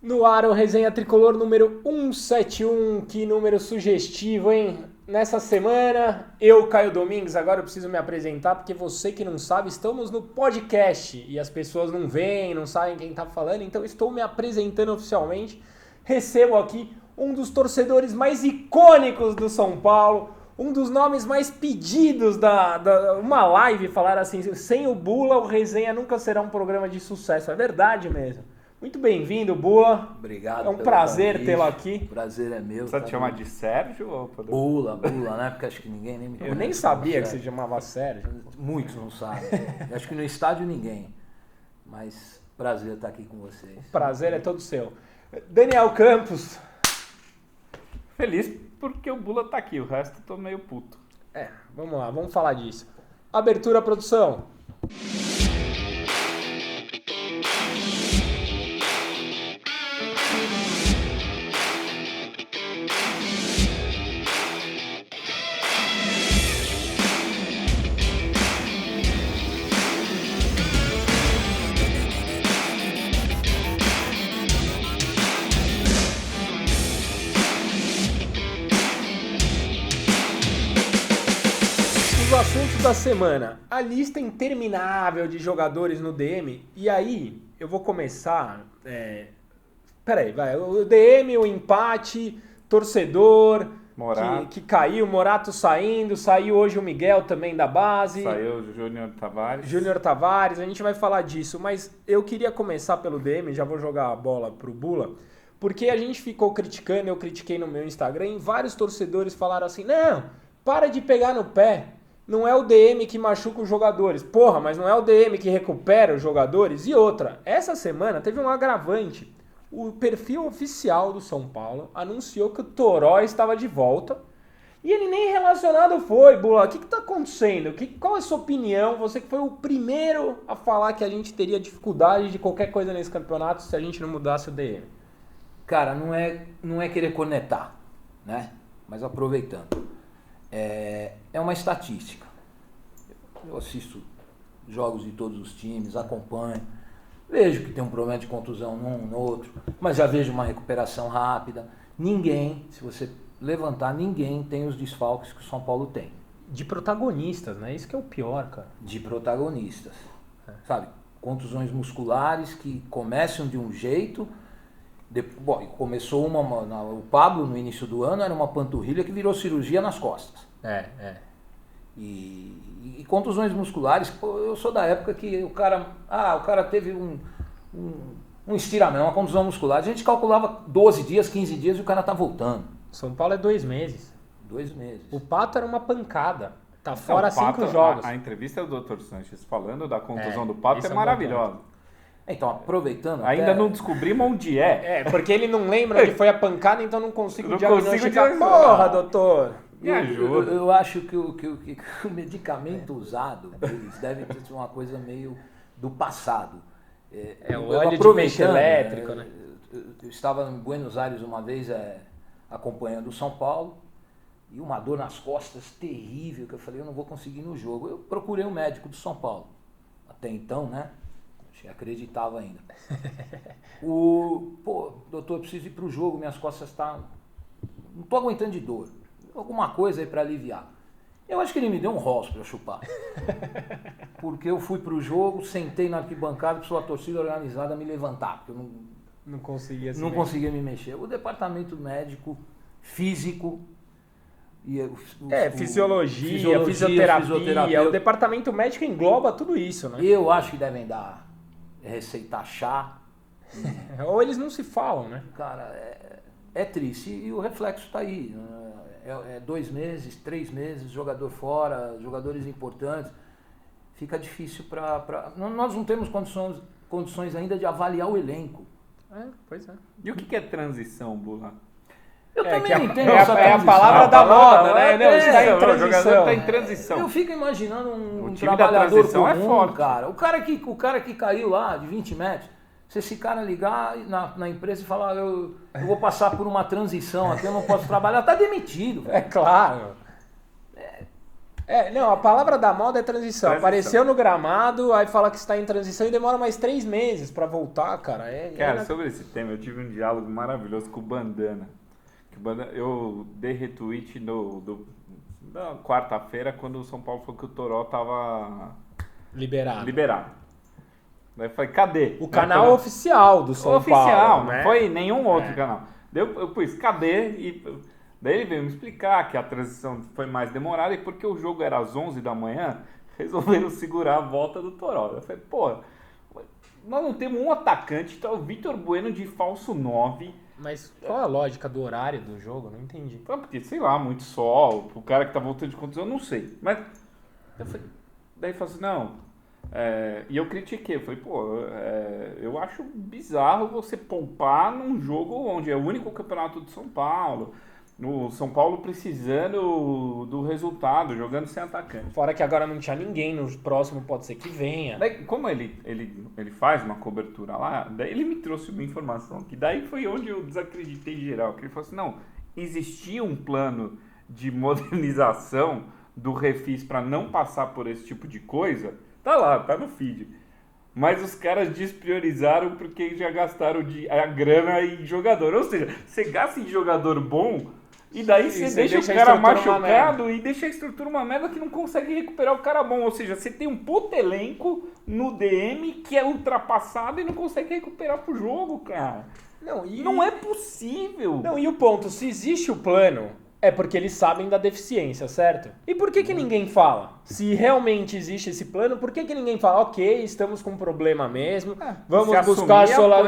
No ar, o Resenha Tricolor número 171, que número sugestivo, hein? Nessa semana, eu, Caio Domingues, agora eu preciso me apresentar, porque você que não sabe, estamos no podcast, e as pessoas não veem, não sabem quem tá falando, então estou me apresentando oficialmente. Recebo aqui um dos torcedores mais icônicos do São Paulo, um dos nomes mais pedidos uma live, falar assim, sem o Bula, o Resenha nunca será um programa de sucesso, é verdade mesmo. Muito bem-vindo, Bula. Obrigado. É um prazer tê-lo aqui. O prazer é meu. Precisa te chamar de Sérgio ou Bula, né? Porque acho que ninguém nem me conhece. Eu nem sabia que você chamava Sérgio. Muitos não sabem. Acho que no estádio ninguém. Mas prazer estar aqui com vocês. O prazer é todo seu. Daniel Campos. Feliz porque o Bula tá aqui, o resto eu tô meio puto. Vamos lá, vamos falar disso. Abertura, produção. Assuntos da semana, a lista interminável de jogadores no DM, e aí eu vou começar, peraí, vai, o DM, o empate, torcedor, que caiu, Morato saiu hoje o Miguel também da base. Saiu o Júnior Tavares, a gente vai falar disso, mas eu queria começar pelo DM, já vou jogar a bola pro Bula, porque a gente ficou criticando, eu critiquei no meu Instagram, e vários torcedores falaram assim, não, para de pegar no pé. Não é o DM que machuca os jogadores. Porra, mas não é o DM que recupera os jogadores? E outra, essa semana teve um agravante. O perfil oficial do São Paulo anunciou que o Toró estava de volta e ele nem relacionado foi. Bula, o que está acontecendo? Qual é a sua opinião? Você que foi o primeiro a falar que a gente teria dificuldade de qualquer coisa nesse campeonato se a gente não mudasse o DM. Cara, não é querer cornetar, né? Mas aproveitando. É uma estatística. Eu assisto jogos de todos os times, acompanho, vejo que tem um problema de contusão num, no outro, mas já vejo uma recuperação rápida. Ninguém, se você levantar, ninguém tem os desfalques que o São Paulo tem. De protagonistas, né? Isso que é o pior, cara. De protagonistas. Sabe? Contusões musculares que começam de um jeito... Bom, começou o Pablo no início do ano, era uma panturrilha que virou cirurgia nas costas. E contusões musculares, eu sou da época que o cara teve um estiramento, uma contusão muscular. A gente calculava 12 dias, 15 dias e o cara tá voltando. São Paulo é 2 meses. 2 meses. O Pato era uma pancada. Tá fora 5 jogos. A entrevista do Dr. Sanches falando da contusão do Pato é maravilhosa. Então, aproveitando... Ainda não descobrimos onde é. Porque ele não lembra onde foi a pancada, então não consigo diagnosticar. Porra, doutor! Me ajuda. Eu acho que o medicamento usado, eles devem ter sido uma coisa meio do passado. O óleo de peixe elétrico, né? Eu estava em Buenos Aires uma vez acompanhando o São Paulo e uma dor nas costas terrível, que eu falei, eu não vou conseguir ir no jogo. Eu procurei um médico do São Paulo. Até então, né? Acreditava ainda. Doutor, eu preciso ir pro jogo, minhas costas não tô aguentando de dor. Alguma coisa aí para aliviar. Eu acho que ele me deu um roço para eu chupar. Porque eu fui pro jogo, sentei na arquibancada, precisou a torcida organizada me levantar, porque eu não conseguia me mexer. O departamento médico, físico, fisiologia, fisioterapia, o departamento médico engloba tudo isso, né? Eu acho que devem receitar chá. Ou eles não se falam, né? Cara, é triste. E o reflexo está aí. 2 meses, 3 meses, jogador fora, jogadores importantes. Fica difícil nós não temos condições ainda de avaliar o elenco. Pois é. E o que é transição, Bula? Eu também não entendo essa transição. É a palavra da moda, né? Não, está em transição. O jogador está em transição. Eu fico imaginando um time trabalhador comum, é forte. Cara. O cara que caiu lá de 20 metros, se esse cara ligar na empresa e falar, eu vou passar por uma transição aqui, eu não posso trabalhar, tá demitido. É claro. Não, a palavra da moda é transição. Apareceu no gramado, aí fala que está em transição e demora mais 3 meses pra voltar, cara. Cara, sobre esse tema, eu tive um diálogo maravilhoso com o Bandana. Eu dei retweet na quarta-feira, quando o São Paulo falou que o Toró tava liberado. Daí eu falei, cadê? O canal oficial do São Paulo. Oficial, né? não foi nenhum outro canal. Daí eu pus, cadê? Daí ele veio me explicar que a transição foi mais demorada e porque o jogo era às 11 da manhã, resolveram segurar a volta do Toró. Eu falei, pô, nós não temos um atacante, tá o Vitor Bueno de falso 9. Mas qual a lógica do horário do jogo? Não entendi. Porque, sei lá, muito sol, o cara que tá voltando de contusão, eu não sei. Mas, daí falou assim, não... e eu critiquei, eu falei, pô, eu acho bizarro você poupar num jogo onde é o único campeonato de São Paulo, no São Paulo precisando do resultado, jogando sem atacante. Fora que agora não tinha ninguém, no próximo pode ser que venha. Daí, como ele faz uma cobertura lá, daí ele me trouxe uma informação, que daí foi onde eu desacreditei geral, que ele falou assim, não, existia um plano de modernização do Refis para não passar por esse tipo de coisa. Tá lá, tá no feed. Mas os caras despriorizaram porque já gastaram a grana em jogador. Ou seja, você gasta em jogador bom e daí você deixa o cara machucado e deixa a estrutura uma merda que não consegue recuperar o cara bom. Ou seja, você tem um puto elenco no DM que é ultrapassado e não consegue recuperar pro jogo, cara. Não é possível. Não, e o ponto, se existe o plano... É porque eles sabem da deficiência, certo? E por que ninguém fala? Se realmente existe esse plano, por que ninguém fala? Ok, estamos com um problema mesmo, vamos buscar solução.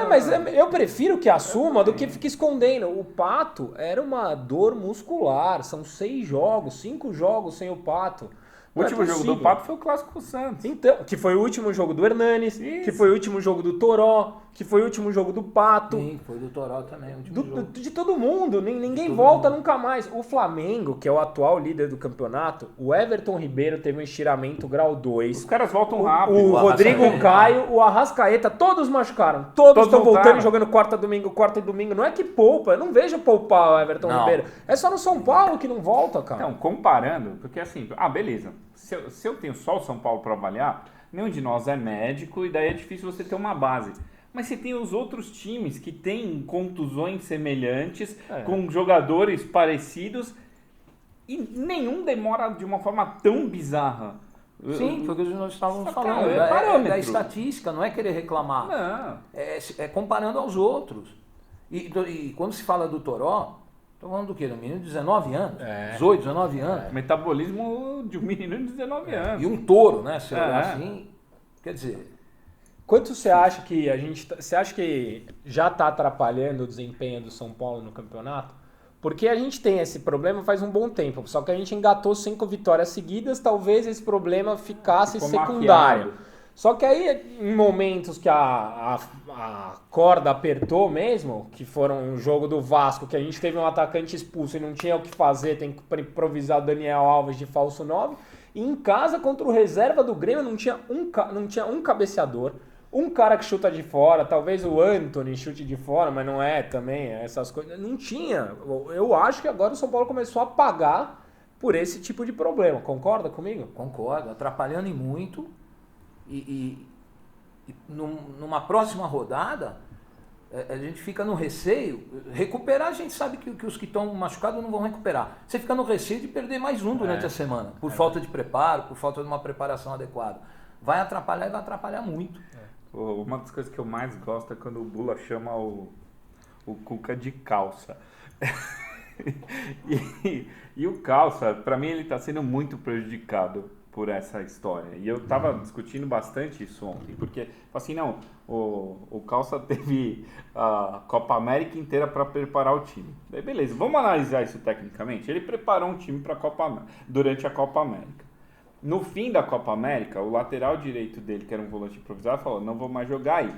Mas eu prefiro que assuma do que fique escondendo. O Pato era uma dor muscular, são 6 jogos, 5 jogos sem o Pato. O último jogo do Pato foi o Clássico Santos. Então, que foi o último jogo do Hernanes, que foi o último jogo do Toró, que foi o último jogo do Pato. Sim, foi do Toró também, o último jogo. De todo mundo, ninguém volta nunca mais. O Flamengo, que é o atual líder do campeonato, o Everton Ribeiro teve um estiramento grau 2. Os caras voltam rápido. O Rodrigo Caio, o Arrascaeta, todos machucaram. Todos estão voltando e jogando quarta domingo. Não é que poupa, eu não vejo poupar o Everton Ribeiro. É só no São Paulo que não volta, cara. Então, comparando, porque assim, beleza. Se eu tenho só o São Paulo para avaliar, nenhum de nós é médico e daí é difícil você ter uma base. Mas você tem os outros times que têm contusões semelhantes, com jogadores parecidos, e nenhum demora de uma forma tão bizarra. Sim, foi o que nós estávamos falando. É parâmetro. É estatística, não é querer reclamar. Não. É comparando aos outros. E quando se fala do Toró, estou falando do quê? Do menino de 19 anos? 18, 19 anos. Metabolismo de um menino de 19 anos. E um touro, né? Se olhar assim, quer dizer... Quanto você acha que você acha que já está atrapalhando o desempenho do São Paulo no campeonato? Porque a gente tem esse problema faz um bom tempo, só que a gente engatou 5 vitórias seguidas, talvez esse problema ficasse secundário. Maquiado. Só que aí, em momentos que a corda apertou mesmo, que foram um jogo do Vasco, que a gente teve um atacante expulso e não tinha o que fazer, tem que improvisar o Daniel Alves de falso 9, e em casa contra o reserva do Grêmio não tinha um cabeceador, um cara que chuta de fora, talvez o Antony chute de fora, mas não é também, essas coisas. Não tinha. Eu acho que agora o São Paulo começou a pagar por esse tipo de problema. Concorda comigo? Concordo, atrapalhando e muito. E numa próxima rodada, a gente fica no receio. Recuperar, a gente sabe que os que estão machucados não vão recuperar. Você fica no receio de perder mais um durante a semana, por falta de preparo, por falta de uma preparação adequada. Vai atrapalhar e vai atrapalhar muito. Uma das coisas que eu mais gosto é quando o Bula chama o Cuca de calça. e o calça, pra mim, ele tá sendo muito prejudicado por essa história. E eu tava discutindo bastante isso ontem, porque, assim, não, o calça teve a Copa América inteira para preparar o time. Daí, beleza, vamos analisar isso tecnicamente. Ele preparou um time durante a Copa América. No fim da Copa América, o lateral direito dele, que era um volante improvisado, falou, não vou mais jogar aí.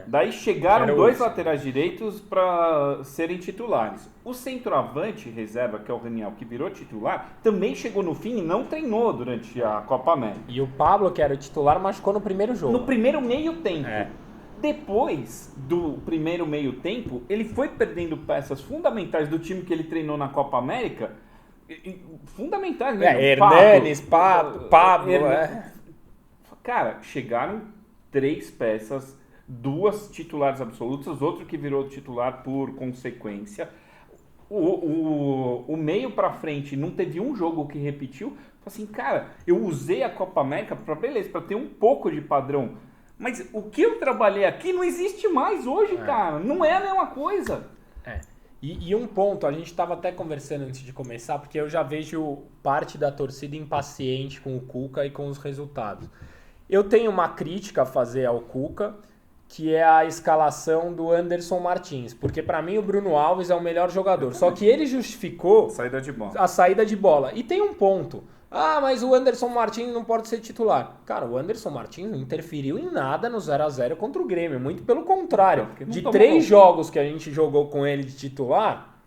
Daí chegaram 2 laterais direitos para serem titulares. O centroavante reserva, que é o Raniel, que virou titular, também chegou no fim e não treinou durante a Copa América. E o Pablo, que era o titular, machucou no primeiro jogo. No primeiro meio tempo. Depois do primeiro meio tempo, ele foi perdendo peças fundamentais do time que ele treinou na Copa América fundamentais, né? Hernanes, Pablo. Cara, chegaram 3 peças, 2 titulares absolutas, outro que virou titular por consequência. O meio pra frente não teve um jogo que repetiu. Assim, cara, eu usei a Copa América pra ter um pouco de padrão. Mas o que eu trabalhei aqui não existe mais hoje, cara. Não é a mesma coisa. E um ponto, a gente estava até conversando antes de começar, porque eu já vejo parte da torcida impaciente com o Cuca e com os resultados. Eu tenho uma crítica a fazer ao Cuca, que é a escalação do Anderson Martins, porque para mim o Bruno Alves é o melhor jogador, só que ele justificou a saída de bola. E tem um ponto, mas o Anderson Martins não pode ser titular. Cara, o Anderson Martins não interferiu em nada no 0x0 contra o Grêmio, muito pelo contrário. De 3 jogos que a gente jogou com ele de titular,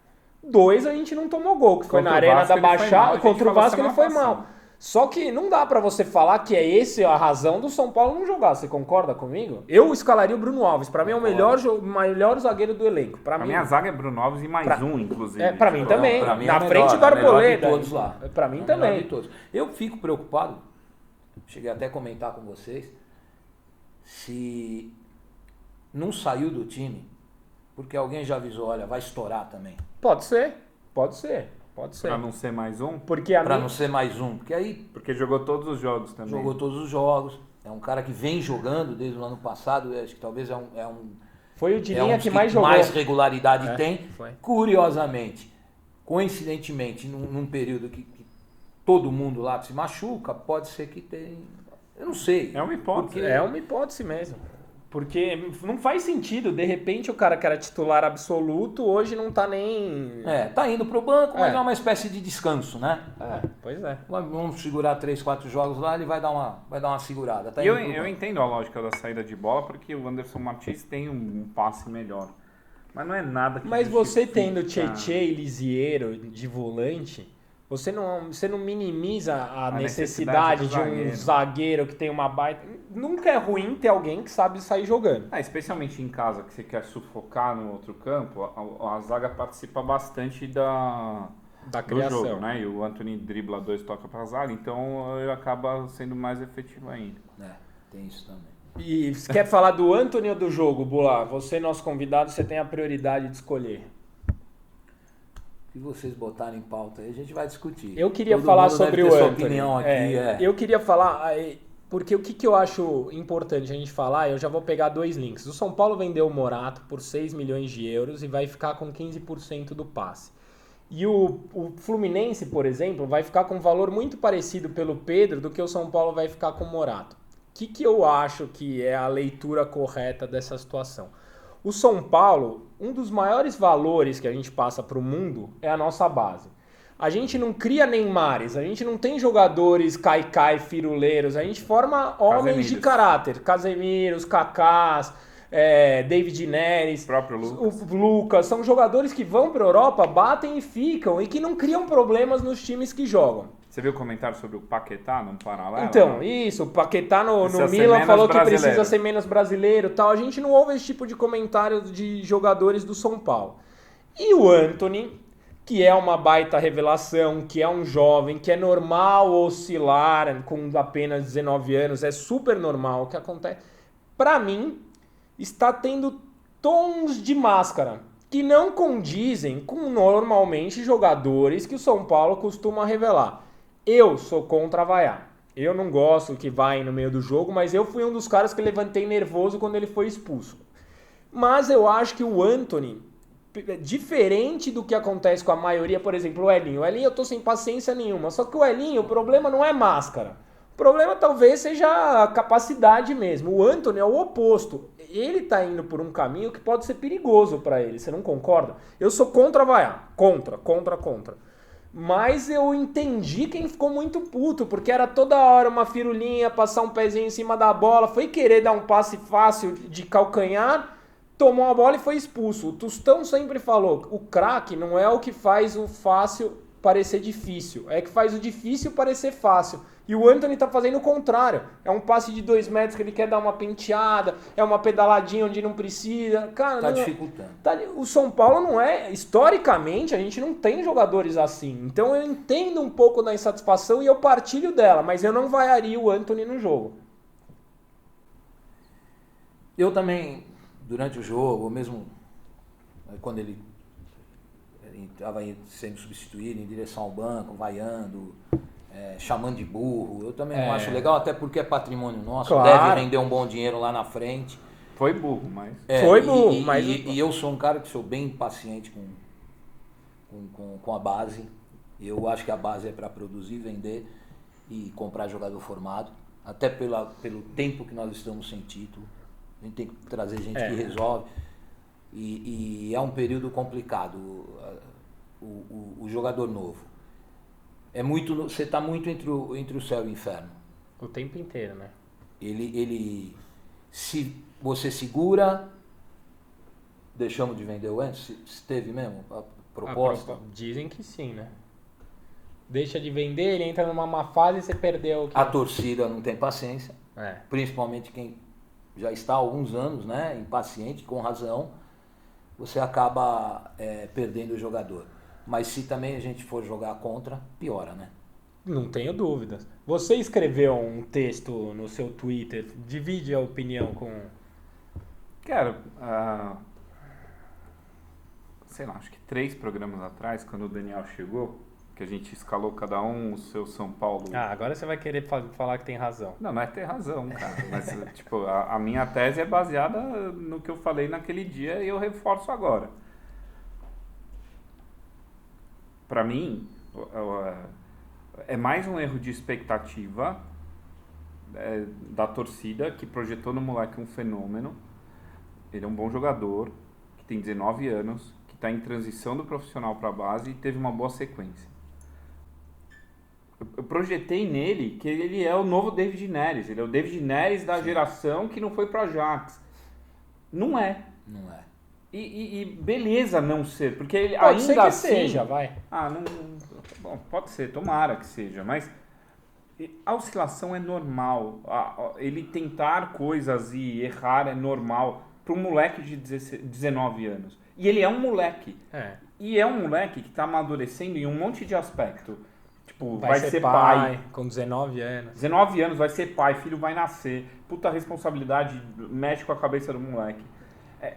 2 a gente não tomou gol, que foi na Arena da Baixada, contra o Vasco ele foi mal. Só que não dá pra você falar que é esse a razão do São Paulo não jogar. Você concorda comigo? Eu escalaria o Bruno Alves. Pra mim é o melhor zagueiro do elenco. Pra mim a zaga é Bruno Alves e mais um, inclusive. Pra mim também. Pra mim na frente do Arboleda. Todos lá. Pra mim também. Eu fico preocupado, cheguei até a comentar com vocês, se não saiu do time, porque alguém já avisou, olha, vai estourar também. Pode ser. Pra não ser mais um? Não ser mais um. Porque jogou todos os jogos também. Jogou todos os jogos. É um cara que vem jogando desde o ano passado. Acho que talvez foi o de linha que mais jogou. Mais regularidade tem. Foi. Curiosamente, coincidentemente, num período que todo mundo lá se machuca, pode ser que tenha... Eu não sei. É uma hipótese. É uma hipótese mesmo. Porque não faz sentido, de repente o cara que era titular absoluto hoje não tá nem... tá indo pro banco, mas é uma espécie de descanso, né? Pois é. Vamos segurar 3, 4 jogos lá, ele vai dar uma segurada. Eu entendo a lógica da saída de bola, porque o Anderson Martins tem um passe melhor. Mas não é nada que Mas você tendo Tietê e Lisieiro de volante... Você não minimiza a necessidade de um zagueiro que tem uma baita... Nunca é ruim ter alguém que sabe sair jogando. Especialmente em casa, que você quer sufocar no outro campo, a zaga participa bastante da criação, do jogo, né? E o Antony dribla 2, toca pra zaga, então ele acaba sendo mais efetivo ainda. Tem isso também. E você quer falar do Antony ou do jogo, Bula? Você, nosso convidado, você tem a prioridade de escolher. Se vocês botarem em pauta aí, a gente vai discutir. Eu queria falar sobre o Antony. Opinião aqui, Eu queria falar, porque o que eu acho importante a gente falar, eu já vou pegar 2 links. O São Paulo vendeu o Morato por 6 milhões de euros e vai ficar com 15% do passe. E o Fluminense, por exemplo, vai ficar com um valor muito parecido pelo Pedro do que o São Paulo vai ficar com o Morato. O que eu acho que é a leitura correta dessa situação? O São Paulo, um dos maiores valores que a gente passa para o mundo é a nossa base. A gente não cria Neymares, a gente não tem jogadores caicai, firuleiros, a gente forma homens de caráter. Casemiros, Kakás, David Neres, próprio Lucas. O Lucas, são jogadores que vão para a Europa, batem e ficam e que não criam problemas nos times que jogam. Você viu o comentário sobre o Paquetá no paralelo? Então, isso, o Paquetá no Milan falou que precisa ser menos brasileiro e tal. A gente não ouve esse tipo de comentário de jogadores do São Paulo. E o Antony, que é uma baita revelação, que é um jovem, que é normal oscilar com apenas 19 anos, é super normal o que acontece. Pra mim, está tendo tons de máscara que não condizem com normalmente jogadores que o São Paulo costuma revelar. Eu sou contra vaiar. Eu não gosto que vai no meio do jogo, mas eu fui um dos caras que levantei nervoso quando ele foi expulso. Mas eu acho que o Antony, diferente do que acontece com a maioria, por exemplo, o Elinho. O Elinho eu tô sem paciência nenhuma. Só que o Elinho, o problema não é máscara. O problema talvez seja a capacidade mesmo. O Antony é o oposto. Ele tá indo por um caminho que pode ser perigoso para ele. Você não concorda? Eu sou contra vaiar. Contra. Mas eu entendi quem ficou muito puto, porque era toda hora uma firulinha, passar um pezinho em cima da bola, foi querer dar um passe fácil de calcanhar, tomou a bola e foi expulso. O Tostão sempre falou, o craque não é o que faz o fácil parecer difícil, é que faz o difícil parecer fácil. E o Antony tá fazendo o contrário. É um passe de 2 metros que ele quer dar uma penteada, é uma pedaladinha onde não precisa. Cara, Tá não, dificultando. o São Paulo não é... Historicamente, a gente não tem jogadores assim. Então eu entendo um pouco da insatisfação e eu partilho dela, mas eu não vaiaria o Antony no jogo. Eu também, durante o jogo, ou mesmo quando ele estava sendo substituído em direção ao banco, vaiando, chamando de burro, eu também não acho legal, até porque é patrimônio nosso, Claro. deve render um bom dinheiro lá na frente. Foi burro, mas... Foi burro, mas... E eu sou um cara que sou bem paciente com a base. Eu acho que a base é para produzir, vender e comprar jogador formado. Até pelo tempo que nós estamos sem título. A gente tem que trazer gente que resolve. E é um período complicado. O jogador novo. Você está muito entre o céu e o inferno. O tempo inteiro, né? Ele se você segura, deixamos de vender o antes? Se teve mesmo a proposta? Dizem que sim, né? Deixa de vender, ele entra numa má fase e você perdeu. A torcida não tem paciência, É. principalmente quem já está há alguns anos, né, impaciente, com razão, você acaba perdendo o jogador. Mas se também a gente for jogar contra, piora, né? Não tenho dúvidas. Você escreveu um texto no seu Twitter, divide a opinião com... Cara, sei lá, acho que 3 programas atrás, quando o Daniel chegou, que a gente escalou cada um o seu São Paulo. agora você vai querer falar que tem razão. Não é ter razão, cara. Mas, tipo, a minha tese é baseada no que eu falei naquele dia e eu reforço agora. Pra mim, é mais um erro de expectativa da torcida que projetou no moleque um fenômeno. Ele é um bom jogador, que tem 19 anos, que está em transição do profissional para a base e teve uma boa sequência. Eu projetei nele que ele é o novo David Neres. Ele é o David Neres da geração que não foi para Ajax. Não é. Não é. E beleza não ser, porque ele Pode ser ainda que assim... seja, vai. Bom, pode ser, tomara que seja, mas a oscilação é normal. Ele tentar coisas e errar é normal para um moleque de 19 anos. E ele é um moleque. E é um moleque que está amadurecendo em um monte de aspecto. Tipo, vai ser pai. Com 19 anos. 19 anos, vai ser pai, filho vai nascer. Puta responsabilidade, mexe com a cabeça do moleque.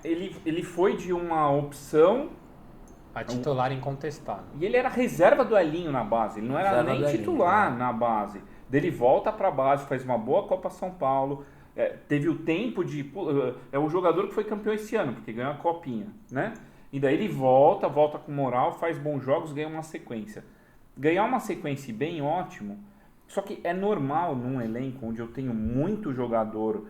Ele foi de uma opção... A titular incontestável. E ele era reserva do Elinho na base, ele não era Reserva nem do Elinho, titular né? na base. Ele volta pra base, faz uma boa Copa São Paulo, teve o tempo de... É o jogador que foi campeão esse ano, porque ganhou a Copinha, né? E daí ele volta com moral, faz bons jogos, ganha uma sequência. Ganhar uma sequência bem, ótimo, só que é normal num elenco onde eu tenho muito jogador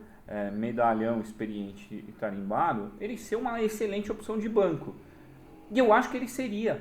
medalhão, experiente e tarimbado, ele ser uma excelente opção de banco. E eu acho que ele seria.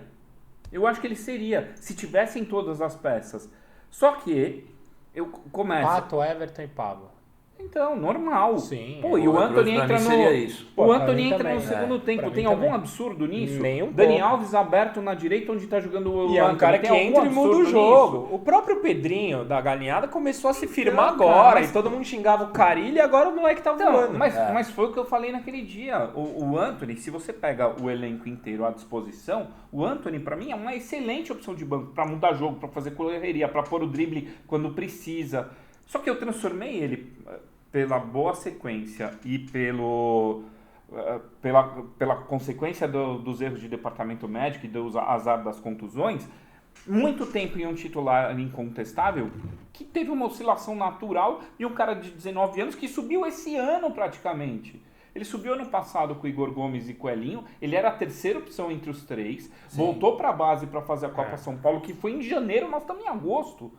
Se tivessem todas as peças. Só que eu começo... Pato, Everton e Pablo. Então, normal. Sim. Pô, e o Antony entra no... Seria isso. O Pô, Antony pra mim entra no também, segundo tempo. Pra mim Tem algum também. absurdo nisso? Nem um Dani pouco. Alves aberto na direita onde tá jogando o E é um Antony. cara que Tem algum entra e muda o absurdo jogo. nisso? O próprio Pedrinho da Galinhada começou a se firmar Então, agora. cara, mas- E todo mundo xingava o Carilho e agora o moleque tá voando. Então, mas foi o que eu falei naquele dia. O Antony, se você pega o elenco inteiro à disposição, o Antony, pra mim, é uma excelente opção de banco pra mudar jogo, pra fazer correria, pra pôr o drible quando precisa. Só que eu transformei ele, pela boa sequência e pela consequência dos erros de departamento médico e do azar das contusões, muito tempo em um titular incontestável que teve uma oscilação natural e um cara de 19 anos que subiu esse ano praticamente. Ele subiu ano passado com o Igor Gomes e com o Elinho, ele era a terceira opção entre os 3, voltou para a base para fazer a Copa São Paulo, que foi em janeiro, nós estamos em agosto.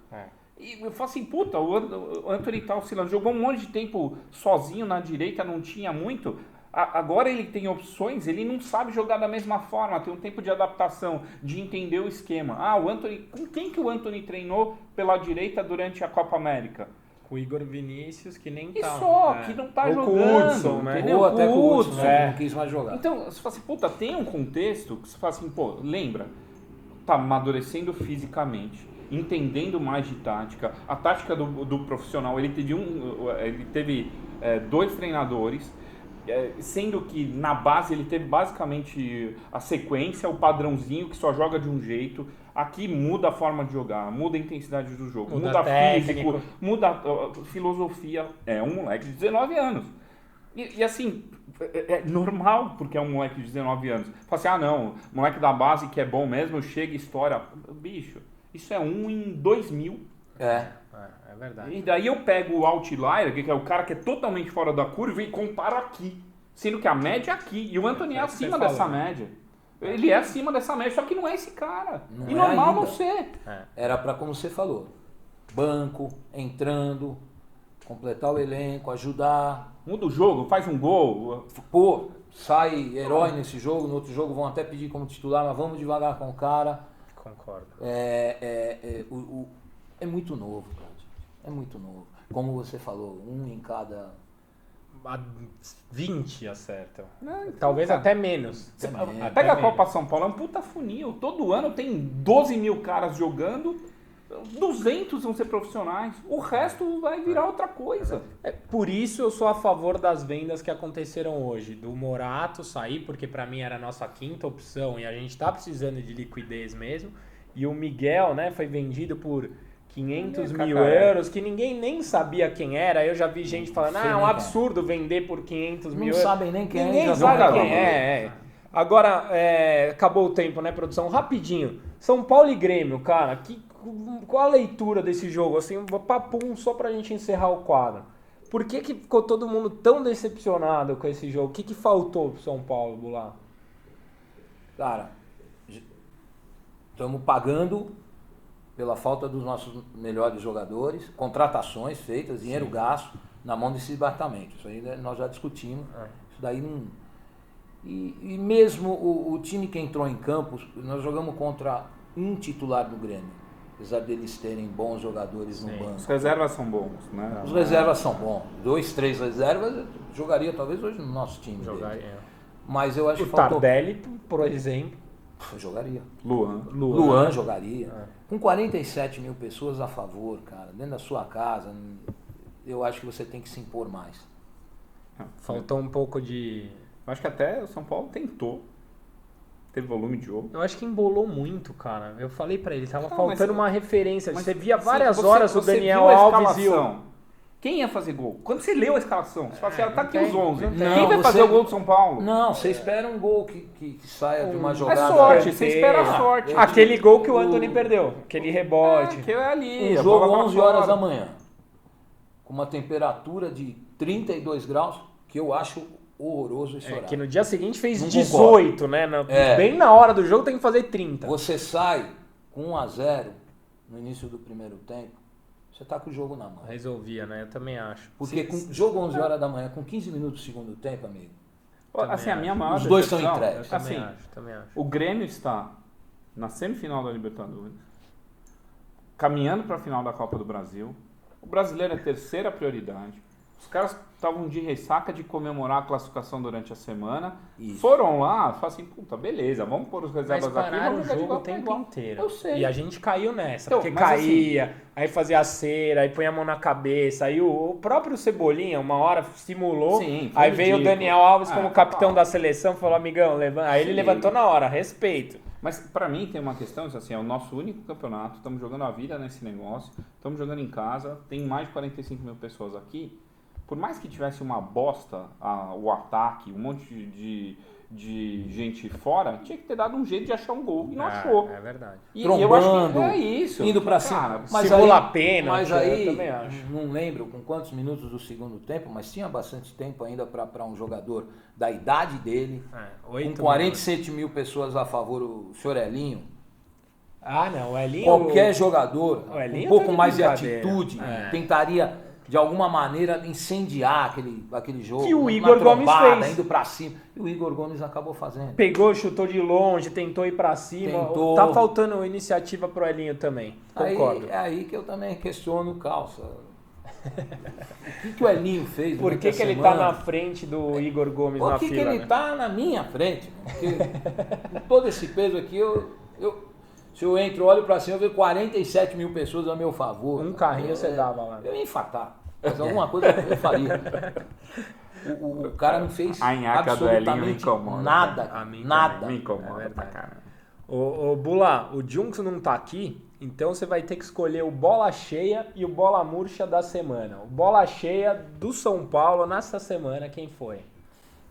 E eu falo assim, puta, o Antony tá oscilando, jogou um monte de tempo sozinho na direita, não tinha muito. Agora ele tem opções, ele não sabe jogar da mesma forma, tem um tempo de adaptação, de entender o esquema. O Antony, com quem que o Antony treinou pela direita durante a Copa América? Com o Igor Vinícius, que nem E tá. só, que não tá Ou jogando, com o Hudson, né? entendeu? Ou até com o Hudson, Hudson, né? Não quis mais jogar. Então, você fala assim, puta, tem um contexto que você fala assim, pô, lembra, tá amadurecendo fisicamente. entendendo mais de tática. A tática do profissional, ele teve 2 treinadores, sendo que na base ele teve basicamente a sequência, o padrãozinho que só joga de um jeito. Aqui muda a forma de jogar, muda a intensidade do jogo, muda físico, muda a filosofia. É um moleque de 19 anos. E assim, é normal porque é um moleque de 19 anos. Fala assim, não, moleque da base que é bom mesmo, chega e estoura. Bicho, isso é 1 em 2000. É verdade. E daí eu pego o outlier, que é o cara que é totalmente fora da curva, e comparo aqui. Sendo que a média é aqui. E o Antony é acima dessa média. Ele é acima dessa média, só que não é esse cara. Não e é normal ainda. não ser. Era para, como você falou, banco, entrando, completar o elenco, ajudar. Muda o jogo, faz um gol. Pô, sai herói nesse jogo, no outro jogo vão até pedir como titular, mas vamos devagar com o cara. Concordo. É muito novo, cara. É muito novo. Como você falou, 1 em cada... 20 acertam. Não, Talvez cara, até menos. Pega a Copa São Paulo, é um puta funil. Todo ano tem 12 mil caras jogando, 200 vão ser profissionais. O resto vai virar outra coisa. Por isso eu sou a favor das vendas que aconteceram hoje. Do Morato sair, porque para mim era a nossa 5ª opção e a gente tá precisando de liquidez mesmo. E o Miguel, né, foi vendido por 500 mil euros, que ninguém nem sabia quem era. Eu já vi gente falando, é um absurdo vender por 500 mil euros. Não sabem nem quem é. Ninguém sabe quem é. Agora, acabou o tempo, né, produção? Rapidinho. São Paulo e Grêmio, cara, qual a leitura desse jogo? Assim, papum, só pra gente encerrar o quadro. Por que ficou todo mundo tão decepcionado com esse jogo? O que faltou pro São Paulo, Bulá? Cara, estamos pagando pela falta dos nossos melhores jogadores, contratações feitas, dinheiro gasto na mão desse departamento. Isso aí nós já discutimos. Isso daí não... E mesmo o time que entrou em campo, nós jogamos contra um titular do Grêmio, apesar deles terem bons jogadores no banco. Os reservas são bons, né? Os reservas são bons. 2, 3 reservas, eu jogaria talvez hoje no nosso time. Mas eu acho que faltou... Tardelli, por exemplo. Eu jogaria. Luan jogaria. Com 47 mil pessoas a favor, cara, dentro da sua casa, eu acho que você tem que se impor mais. Faltou um pouco de... Eu acho que até o São Paulo tentou. Teve volume de jogo. Eu acho que embolou muito, cara. Eu falei pra ele, tava faltando uma referência. Mas você via várias horas o Daniel Alves e o... Quem ia fazer gol? Quando você leu a escalação, você fala assim, tá aqui os 11. Não, Quem vai fazer o gol do São Paulo? Não, você espera um gol que saia de uma jogada. É sorte, você espera a sorte. Aquele gol que o Antony perdeu. Aquele rebote. Que é ali. Um jogo 11 horas da manhã. Com uma temperatura de 32 graus, que eu acho horroroso esse horário. Que no dia seguinte fez Não 18, concordo. né? Bem na hora do jogo tem que fazer 30. Você sai com 1-0 no início do primeiro tempo, você tá com o jogo na mão. Resolvia, né? Eu também acho. Porque com jogo 11 horas da manhã, com 15 minutos do segundo tempo, amigo. Assim, a minha maior Os dois estão decepção, entregues. Também acho. O Grêmio está na semifinal da Libertadores, caminhando para a final da Copa do Brasil. O brasileiro é a terceira prioridade. Os caras estavam de ressaca de comemorar a classificação durante a semana. Isso. Foram lá, falaram assim, puta, beleza, vamos pôr os reservas Mas aqui, pararam vamos o jogar de jogo igual o pra tempo igual. inteiro. Eu sei. E a gente caiu nessa, Então, porque mas caía, aí fazia a cera, aí põe a mão na cabeça, aí o próprio Cebolinha uma hora simulou, Sim, foi aí veio o ridículo. Daniel Alves como capitão total. da seleção, falou, amigão, levanta. Aí ele Sim. levantou na hora, respeito. Mas pra mim tem uma questão, assim, é o nosso único campeonato, estamos jogando a vida nesse negócio, estamos jogando em casa, tem mais de 45 mil pessoas aqui. Por mais que tivesse uma bosta o ataque, um monte de gente fora, tinha que ter dado um jeito de achar um gol e não achou. É verdade. E eu acho que é isso. Indo pra cima. Simula a pena, Mas eu aí, também acho. não lembro com quantos minutos do segundo tempo, mas tinha bastante tempo ainda para um jogador da idade dele, com 47 mil pessoas a favor, o senhor Elinho. Ah, não, o Elinho... Qualquer jogador, o Elinho um pouco tá de mais de brincadeira. atitude, tentaria de alguma maneira incendiar aquele jogo. Que o uma Igor Gomes trombada, fez. indo pra cima. E o Igor Gomes acabou fazendo. Pegou, chutou de longe, tentou ir pra cima. Tentou. Tá faltando iniciativa pro Elinho também. Concordo. É aí que eu também questiono o Calça. O que o Elinho fez? Por que ele tá na frente do Igor Gomes na Por que fila? ele tá na minha frente? Porque com todo esse peso aqui, Se eu entro, olho pra cima, eu vejo 47 mil pessoas a meu favor. Um carrinho você dava lá. Eu ia infartar. Mas alguma coisa eu faria. O cara não fez A nhaca do Elinho me absolutamente incomoda. nada. A mim Nada. Me incomoda É pra verdade. caramba. Ô Bula, o Junks não tá aqui, então você vai ter que escolher o bola cheia e o bola murcha da semana. O bola cheia do São Paulo nessa semana, quem foi?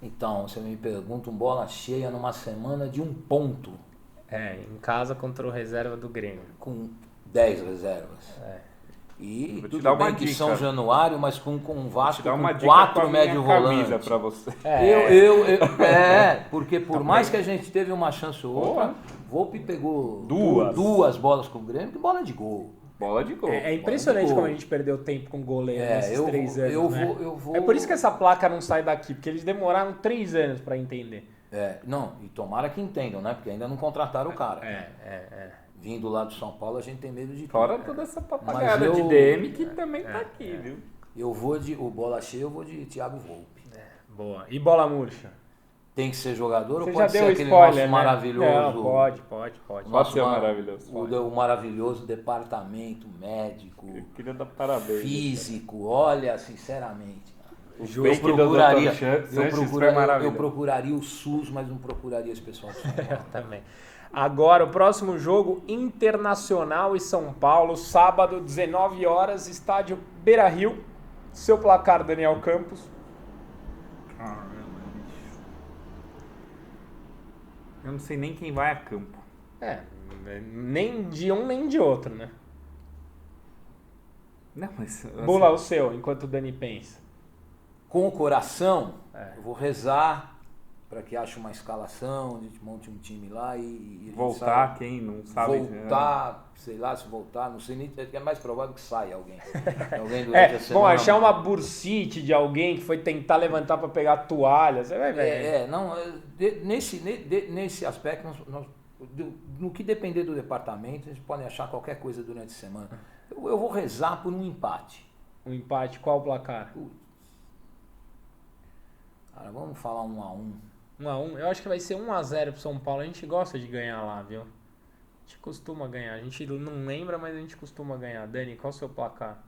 Então, você me pergunta, um bola cheia numa semana de 1 ponto, Em casa contra o reserva do Grêmio. com 10 reservas. Vou E te tudo dar uma bem que dica. São Januário, mas com um Vasco Dá uma com dica com 4 a médio minha camisa volantes. pra você. Porque por mais que a gente teve uma chance ou outra, Volpe pegou duas bolas com o Grêmio, que bola de gol. Bola de gol. É impressionante gol. como a gente perdeu tempo com goleiro nesses 3 anos, eu né? vou- É por isso que essa placa não sai daqui, porque eles demoraram 3 anos pra entender. Não, e tomara que entendam, né? Porque ainda não contrataram o cara. É. Vindo lá do São Paulo, a gente tem medo de Fora tudo. toda essa papagaiada Mas de eu- DM que também tá aqui, viu? Eu vou o bola cheia, eu vou de Thiago Volpe. Boa. E bola murcha? Tem que ser jogador Você ou já pode ser deu aquele spoiler, nosso né? maravilhoso? Não, pode. Pode ser maravilhoso. O maravilhoso departamento médico, Eu queria dar parabéns. físico, olha, sinceramente. O Ju, fake do Dr. Sanches foi eu maravilhoso. procuraria o SUS, mas não procuraria esse pessoal do São Paulo. Também. Agora, o próximo jogo, Internacional e São Paulo, sábado, 19 horas, estádio Beira-Rio. Seu placar, Daniel Campos. Eu não sei nem quem vai a campo. Nem de um nem de outro, né? Não, mas... assim, Bula o seu, enquanto o Dani pensa. Com o coração, eu vou rezar para que ache uma escalação, a gente monte um time lá e a gente voltar, saia. quem não sabe... Voltar, sei lá, se voltar, não sei nem, é mais provável que saia alguém. Alguém durante a semana. Bom, achar uma bursite de alguém que foi tentar levantar pra pegar toalha, você vai ver. Nesse aspecto, no que depender do departamento, a gente pode achar qualquer coisa durante a semana. Eu vou rezar por um empate. Um empate, qual o placar? Cara, vamos falar 1-1. 1-1, eu acho que vai ser 1-0 pro São Paulo, a gente gosta de ganhar lá, viu? A gente costuma ganhar, a gente não lembra, mas a gente costuma ganhar. Dani, qual o seu placar?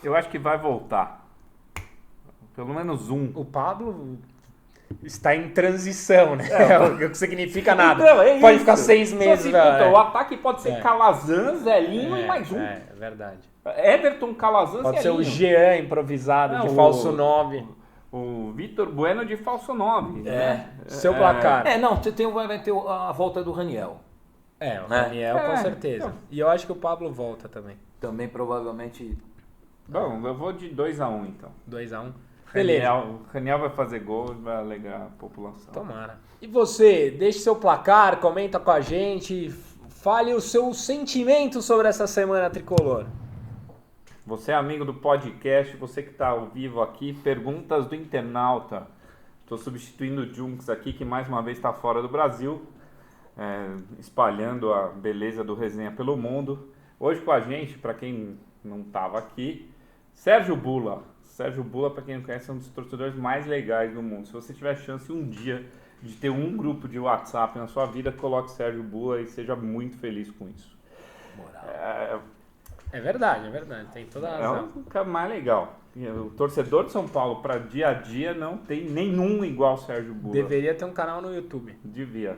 Eu acho que vai voltar. Pelo menos um. O Pablo está em transição, né? O que significa nada. Então, Pode isso. ficar 6 meses, velho. O ataque pode ser Calazan, Zelinho e mais um. É verdade. Everton, Calazan, Pode ser Zelinho. o Jean improvisado, Não, de falso 9. O Vitor Bueno de falso 9. Seu placar. Vai ter a volta do Raniel. O Daniel, com certeza. Então. E eu acho que o Pablo volta também. Também provavelmente. Bom, eu vou de 2-1 então. 2-1. Beleza. O Raniel vai fazer gol e vai alegrar a população. Tomara. E você, deixe seu placar, comenta com a gente, fale o seu sentimento sobre essa semana tricolor. Você é amigo do podcast, você que está ao vivo aqui, perguntas do internauta. Estou substituindo o Junks aqui, que mais uma vez está fora do Brasil, espalhando a beleza do resenha pelo mundo. Hoje com a gente, para quem não estava aqui, Sérgio Bula. Sérgio Bula, para quem não conhece, é um dos torcedores mais legais do mundo. Se você tiver chance um dia de ter um grupo de WhatsApp na sua vida, coloque Sérgio Bula e seja muito feliz com isso. É verdade, tem toda a razão. É o cara mais legal. O torcedor de São Paulo, para dia a dia, não tem nenhum igual o Sérgio Bula. Deveria ter um canal no YouTube. Devia.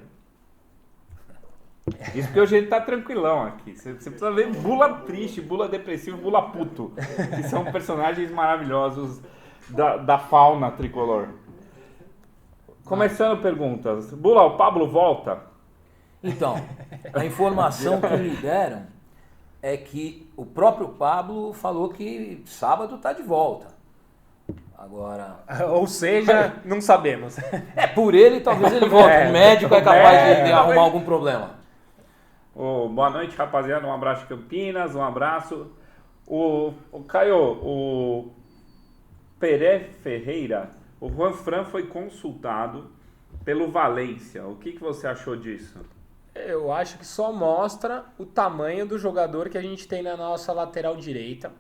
Isso porque hoje ele tá tranquilão aqui. Você precisa ver Bula triste, Bula depressivo, Bula puto. Que são personagens maravilhosos da fauna tricolor. Começando perguntas. Bula, o Pablo volta? Então, a informação que me deram é que o próprio Pablo falou que sábado tá de volta. Agora... Ou seja, não sabemos. Por ele, talvez ele volte. O médico é capaz de arrumar algum problema. Boa noite, rapaziada. Um abraço de Campinas, um abraço. O Caio, o Peré Ferreira, o Juan Fran foi consultado pelo Valência. O que você achou disso? Eu acho que só mostra o tamanho do jogador que a gente tem na nossa lateral direita.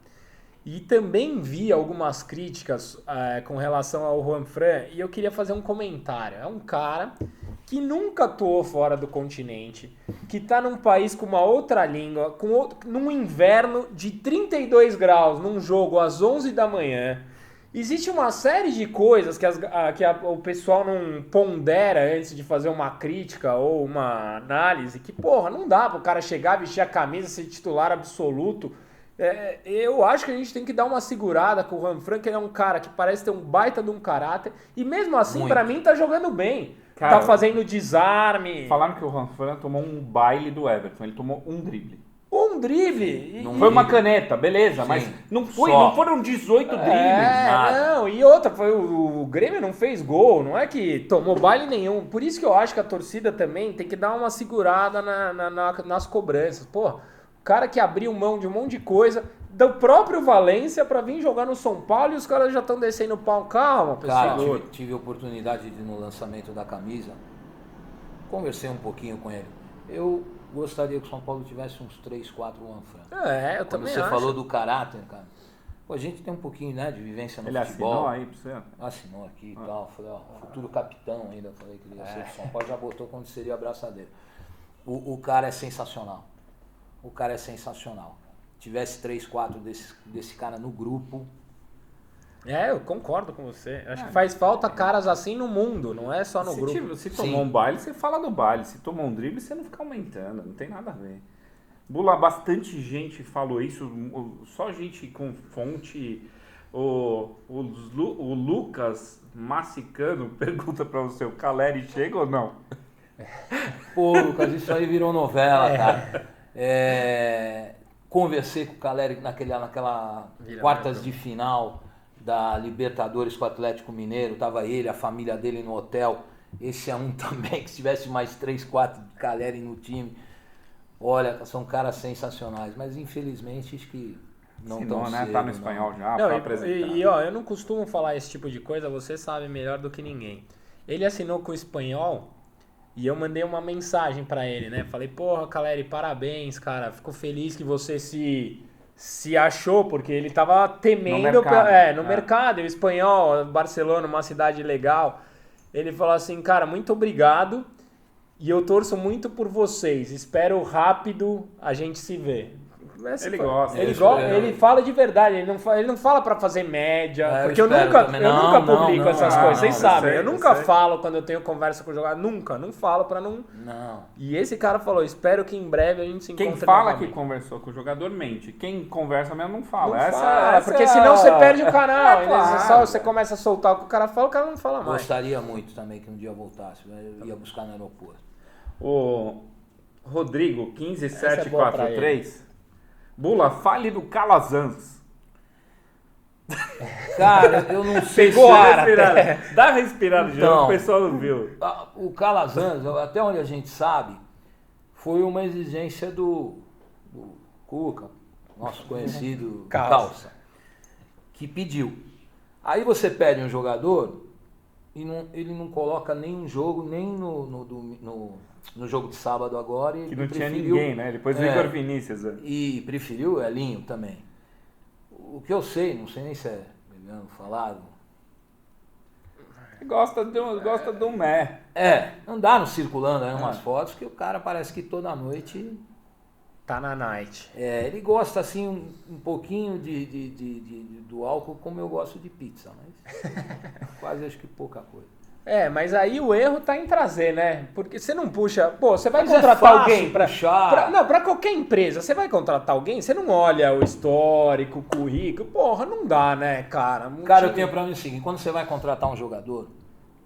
E também vi algumas críticas com relação ao Juan Fran e eu queria fazer um comentário. É um cara que nunca atuou fora do continente, que tá num país com uma outra língua, num inverno de 32 graus, num jogo às 11 da manhã. Existe uma série de coisas que, o pessoal não pondera antes de fazer uma crítica ou uma análise, que, porra, não dá pro cara chegar, vestir a camisa, ser titular absoluto. Eu acho que a gente tem que dar uma segurada com o Juanfran, que ele é um cara que parece ter um baita de um caráter, e mesmo assim, pra mim, tá jogando bem. Cara, tá fazendo desarme. Falaram que o Juanfran tomou um baile do Everton, ele tomou um drible. Um drible. Não foi uma caneta, beleza, sim, mas não foram 18 dribles, nada. Não, e outra, o Grêmio não fez gol, não é que tomou baile nenhum. Por isso que eu acho que a torcida também tem que dar uma segurada nas cobranças. Pô, o cara que abriu mão de um monte de coisa, do próprio Valência pra vir jogar no São Paulo e os caras já estão descendo o pau. Calma, pessoal. Cara, tive a oportunidade de ir no lançamento da camisa, conversei um pouquinho com ele. Eu gostaria que o São Paulo tivesse uns 3, 4 Juanfran. Eu também acho. Você falou do caráter, cara. Pô, a gente tem um pouquinho, né, de vivência no futebol. Ele assinou aí pra você? Assinou aqui e tal. Falei, futuro capitão ainda. Falei que ele ia ser do São Paulo, já botou quando seria a abraçadeira. O cara é sensacional. O cara é sensacional. Tivesse 3, 4 desse cara no grupo. Eu concordo com você. Acho que faz falta caras assim no mundo, não é só no grupo. Se tomou um baile, você fala do baile. Se tomou um drible, você não fica aumentando. Não tem nada a ver. Bula, bastante gente falou isso. Só gente com fonte. O Lucas Massicano pergunta pra você, o Caleri chega ou não? Pô, Lucas, isso aí virou novela, cara. Conversei com o Caleri naquela quartas de final da Libertadores com o Atlético Mineiro, tava ele, a família dele no hotel. Esse é um também, que se tivesse mais 3, 4 de Caleri no time. Olha, são caras sensacionais, mas infelizmente acho que não estão né? Tá no espanhol já, não, pra apresentar. Eu não costumo falar esse tipo de coisa, você sabe melhor do que ninguém. Ele assinou com o espanhol e eu mandei uma mensagem pra ele, né? Falei, porra, Caleri, parabéns, cara, fico feliz que você se achou, porque ele tava temendo no mercado, o espanhol, Barcelona, uma cidade legal. Ele falou assim, cara, muito obrigado e eu torço muito por vocês, espero rápido a gente se ver. Ele gosta. Ele fala de verdade, ele não fala pra fazer média, porque eu nunca publico essas coisas, vocês sabem. Eu nunca falo quando eu tenho conversa com o jogador, não falo pra não... Não. E esse cara falou, espero que em breve a gente se encontre. Quem fala que conversou com o jogador mente, quem conversa mesmo não fala. Porque senão você perde o canal, claro. você começa a soltar o que o cara não fala mais. Gostaria muito também que um dia eu voltasse, eu ia buscar no aeroporto. O Rodrigo, 15743... Bula, fale do Calazans. Cara, eu não sei. Pegou ar. Dá uma respirada de novo, o pessoal não viu. O Calazans, até onde a gente sabe, foi uma exigência do Cuca, nosso conhecido Calça, que pediu. Aí você pede um jogador e ele não coloca nenhum jogo, nem no jogo de sábado agora. Que não tinha ninguém, né? Depois o Igor Vinícius. E preferiu o Elinho também. O que eu sei, não sei nem se é melhor falado. Gosta do mé. Andaram circulando aí umas fotos que o cara parece que toda noite... Tá na night. Ele gosta assim um pouquinho do álcool, como eu gosto de pizza, mas quase acho que pouca coisa. Mas aí o erro tá em trazer, né? Porque você não puxa... Pô, você vai contratar alguém pra qualquer empresa, você vai contratar alguém, você não olha o histórico, o currículo, porra, não dá, né, cara? Cara, eu tenho pra mim o seguinte, quando você vai contratar um jogador,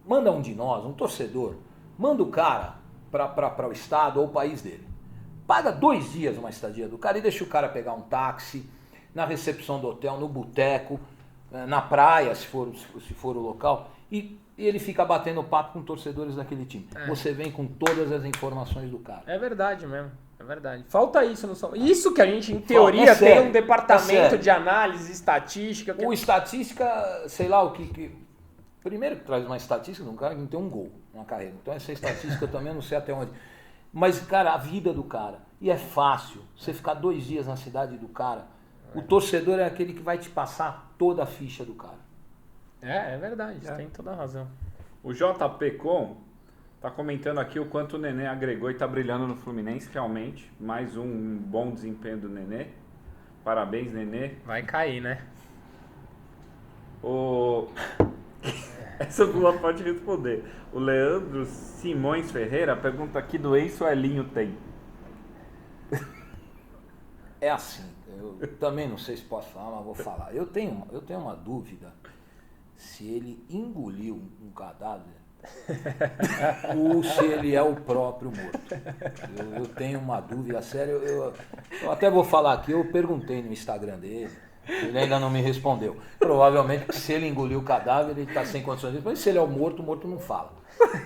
manda um de nós, um torcedor, manda o cara pra o estado ou o país dele. Paga 2 dias uma estadia do cara e deixa o cara pegar um táxi, na recepção do hotel, no boteco, na praia, se for o local, e ele fica batendo papo com torcedores daquele time. Você vem com todas as informações do cara. É verdade mesmo, é verdade. Falta isso no São Paulo. Isso que a gente, em teoria, tem um departamento de análise, estatística... O estatística, sei lá o que... Primeiro que traz uma estatística de um cara que não tem um gol na carreira. Então essa estatística eu também não sei até onde... Mas, cara, a vida do cara. E é fácil. Você ficar 2 dias na cidade do cara. O torcedor é aquele que vai te passar toda a ficha do cara. É verdade. Você tem toda a razão. O JP Com Tá comentando aqui o quanto o Nenê agregou e tá brilhando no Fluminense, realmente. Mais um bom desempenho do Nenê. Parabéns, Nenê. Vai cair, né? Essa Bula pode responder. O Leandro Simões Ferreira pergunta que doença o Elinho tem. É assim, eu também não sei se posso falar, mas vou falar. Eu tenho uma dúvida se ele engoliu um cadáver ou se ele é o próprio morto. Eu tenho uma dúvida séria. Eu até vou falar aqui, eu perguntei no Instagram dele, ele ainda não me respondeu. Provavelmente se ele engoliu o cadáver, ele está sem condições de responder. Mas se ele é o morto não fala.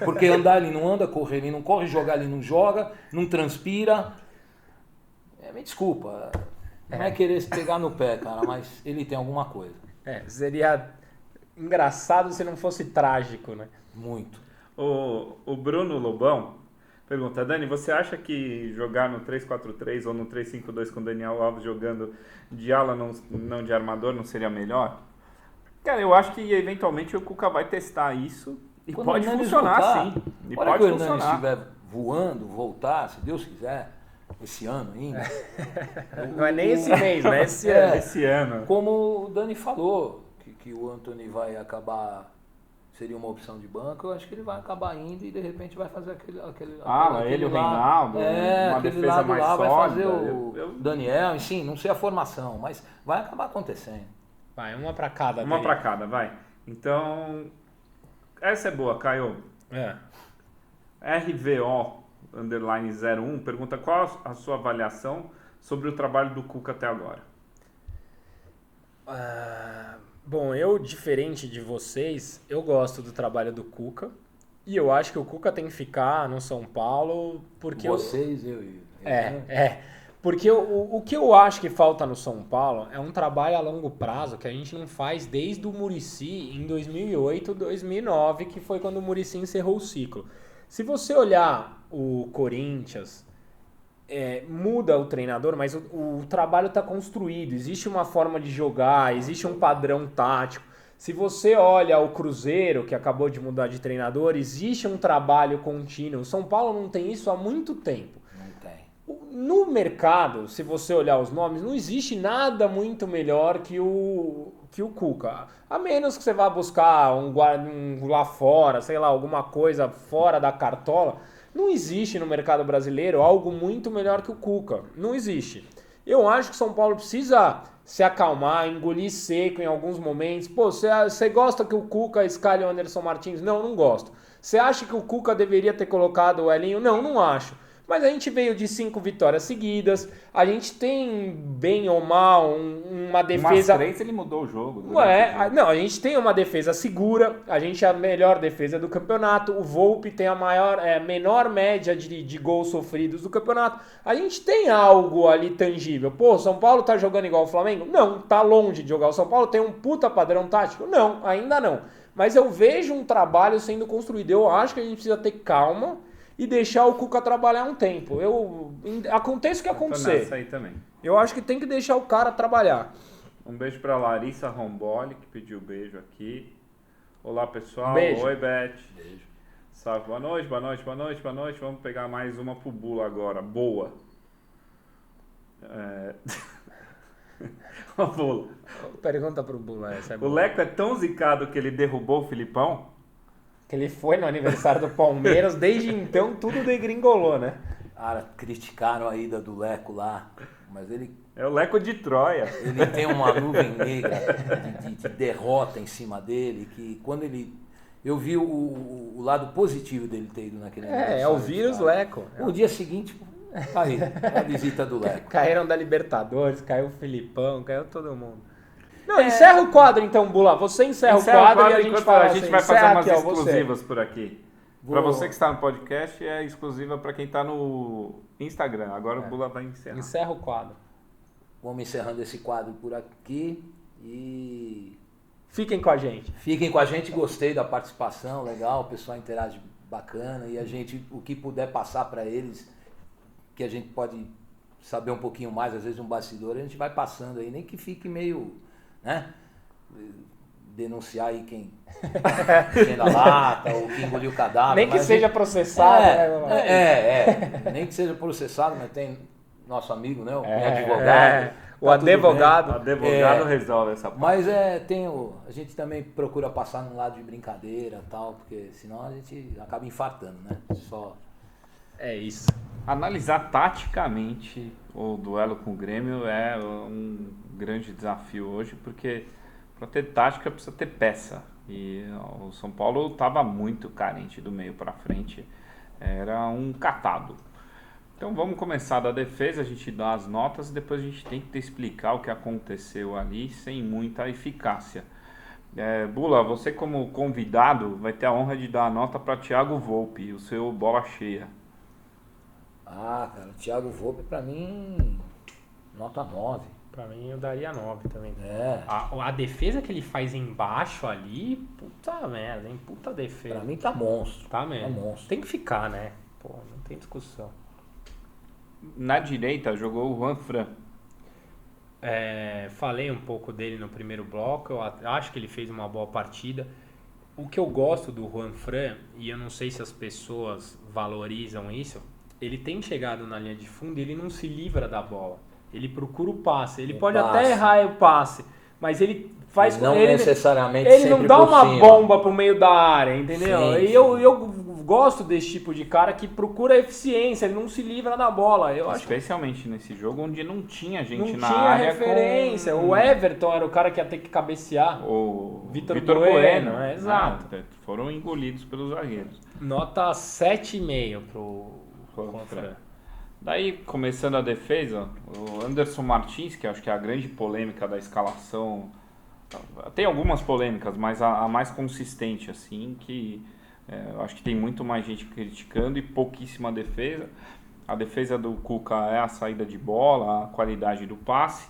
Porque andar ali não anda, correr ali não corre, jogar ali não joga, não transpira. Me desculpa, não é querer se pegar no pé, cara, mas ele tem alguma coisa. Seria engraçado se não fosse trágico, né? Muito. O Bruno Lobão pergunta, Dani, você acha que jogar no 3-4-3 ou no 3-5-2 com o Daniel Alves jogando de ala, não de armador, não seria melhor? Cara, eu acho que eventualmente o Cuca vai testar isso e Quando pode o Hernanes funcionar, voltar, sim. E hora pode que o Hernanes funcionar. estiver voando, voltar, se Deus quiser, esse ano ainda. Não é nem esse mês, né? Esse ano. Esse ano. Como o Dani falou, que o Antony vai acabar, seria uma opção de banco, eu acho que ele vai acabar indo e de repente vai fazer aquele Ele, o lá. Reinaldo, uma aquele defesa lado mais lá vai sólida. fazer o Daniel, enfim, não sei a formação, mas vai acabar acontecendo. Vai, uma pra cada. Uma pra cada, vai. Então, essa é boa, Caio. RVO_01 pergunta qual a sua avaliação sobre o trabalho do Cuca até agora. Bom, eu, diferente de vocês, eu gosto do trabalho do Cuca. E eu acho que o Cuca tem que ficar no São Paulo porque... Vocês, eu e... Porque o que eu acho que falta no São Paulo é um trabalho a longo prazo que a gente não faz desde o Muricy em 2008, 2009, que foi quando o Muricy encerrou o ciclo. Se você olhar o Corinthians, muda o treinador, mas o trabalho está construído, existe uma forma de jogar, existe um padrão tático. Se você olha o Cruzeiro, que acabou de mudar de treinador, existe um trabalho contínuo. O São Paulo não tem isso há muito tempo. No mercado, se você olhar os nomes, não existe nada muito melhor que o Cuca. A menos que você vá buscar um lá fora, sei lá, alguma coisa fora da cartola. Não existe no mercado brasileiro algo muito melhor que o Cuca. Não existe. Eu acho que o São Paulo precisa se acalmar, engolir seco em alguns momentos. Pô, você gosta que o Cuca escalhe o Anderson Martins? Não, não gosto. Você acha que o Cuca deveria ter colocado o Elinho? Não, não acho. Mas a gente veio de 5 vitórias seguidas, a gente tem, bem ou mal, uma defesa... Umas 3 ele mudou o jogo. Não, a gente tem uma defesa segura, a gente é a melhor defesa do campeonato, o Volpi tem a menor média de gols sofridos do campeonato, a gente tem algo ali tangível. Pô, São Paulo tá jogando igual o Flamengo? Não, tá longe de jogar. O São Paulo tem um puta padrão tático? Não, ainda não. Mas eu vejo um trabalho sendo construído, eu acho que a gente precisa ter calma e deixar o Cuca trabalhar um tempo. Aconteça o que acontecer. Nessa aí também. Eu acho que tem que deixar o cara trabalhar. Um beijo pra Larissa Romboli, que pediu beijo aqui. Olá, pessoal. Beijo. Oi, Beth. Beijo. Salve, boa noite, boa noite, boa noite, boa noite. Vamos pegar mais uma pro Bula agora. Boa. Bula. Pergunta pro Bula, essa é O boa. Leco é tão zicado que ele derrubou o Filipão? Que ele foi no aniversário do Palmeiras, desde então tudo degringolou, né? Cara, criticaram a ida do Leco lá, mas ele É o Leco de Troia. tem uma nuvem negra de derrota em cima dele, que quando ele... Eu vi o lado positivo dele ter ido naquele É o vírus Leco. O dia seguinte, aí, a visita do Leco. Caíram da Libertadores, caiu o Filipão, caiu todo mundo. Não, encerra o quadro então, Bula. Você encerra o quadro e a gente enquanto fala a gente assim, vai fazer encerra umas aqui, ó, você. exclusivas por aqui. Vou- Pra você que está no podcast, é exclusiva pra quem tá no Instagram. Agora o Bula vai encerrar. Encerra o quadro. Vamos encerrando esse quadro por aqui e Fiquem com a gente. fiquem com a gente. Gostei da participação, legal, o pessoal interage bacana e a gente, o que puder passar para eles, que a gente pode saber um pouquinho mais, às vezes um bastidor, a gente vai passando aí, nem que fique meio, né? denunciar aí quem na lata ou quem engoliu o cadáver. Nem que seja processado, né? Nem que seja processado, mas tem nosso amigo, né? O advogado. O advogado. O advogado resolve essa parte. Mas a gente também procura passar num lado de brincadeira e tal, porque senão a gente acaba infartando, né? É isso. Analisar taticamente o duelo com o Grêmio é um grande desafio hoje, porque para ter tática precisa ter peça. E o São Paulo estava muito carente do meio para frente, era um catado. Então vamos começar da defesa, a gente dá as notas e depois a gente tem que explicar o que aconteceu ali sem muita eficácia. Bula, você como convidado vai ter a honra de dar a nota para Thiago Volpi, o seu bola cheia. Cara, o Thiago Volpi pra mim, nota 9. Pra mim eu daria 9 também. É. A defesa que ele faz embaixo ali, puta merda, hein? Puta defesa. Pra mim tá monstro. Tá mesmo. Tá monstro. Tem que ficar, né? Pô, não tem discussão. Na direita jogou o Juanfran. Falei um pouco dele no primeiro bloco, eu acho que ele fez uma boa partida. O que eu gosto do Juanfran, e eu não sei se as pessoas valorizam isso, ele tem chegado na linha de fundo e ele não se livra da bola. Ele procura o passe. Ele pode até errar o passe, mas ele faz... Não necessariamente ele não sempre dá por uma cima. bomba pro meio da área, entendeu? Sim, e eu gosto desse tipo de cara que procura eficiência, ele não se livra da bola. Eu acho Especialmente nesse jogo onde não tinha gente não na tinha área referência. O Everton era o cara que ia ter que cabecear. O Vitor Bueno. Bueno, exato. Foram engolidos pelos zagueiros. Nota 7,5 pro Juanfran. Daí, começando a defesa, o Anderson Martins, que acho que é a grande polêmica da escalação. Tem algumas polêmicas, mas a mais consistente, assim, que eu acho que tem muito mais gente criticando e pouquíssima defesa. A defesa do Cuca é a saída de bola, a qualidade do passe,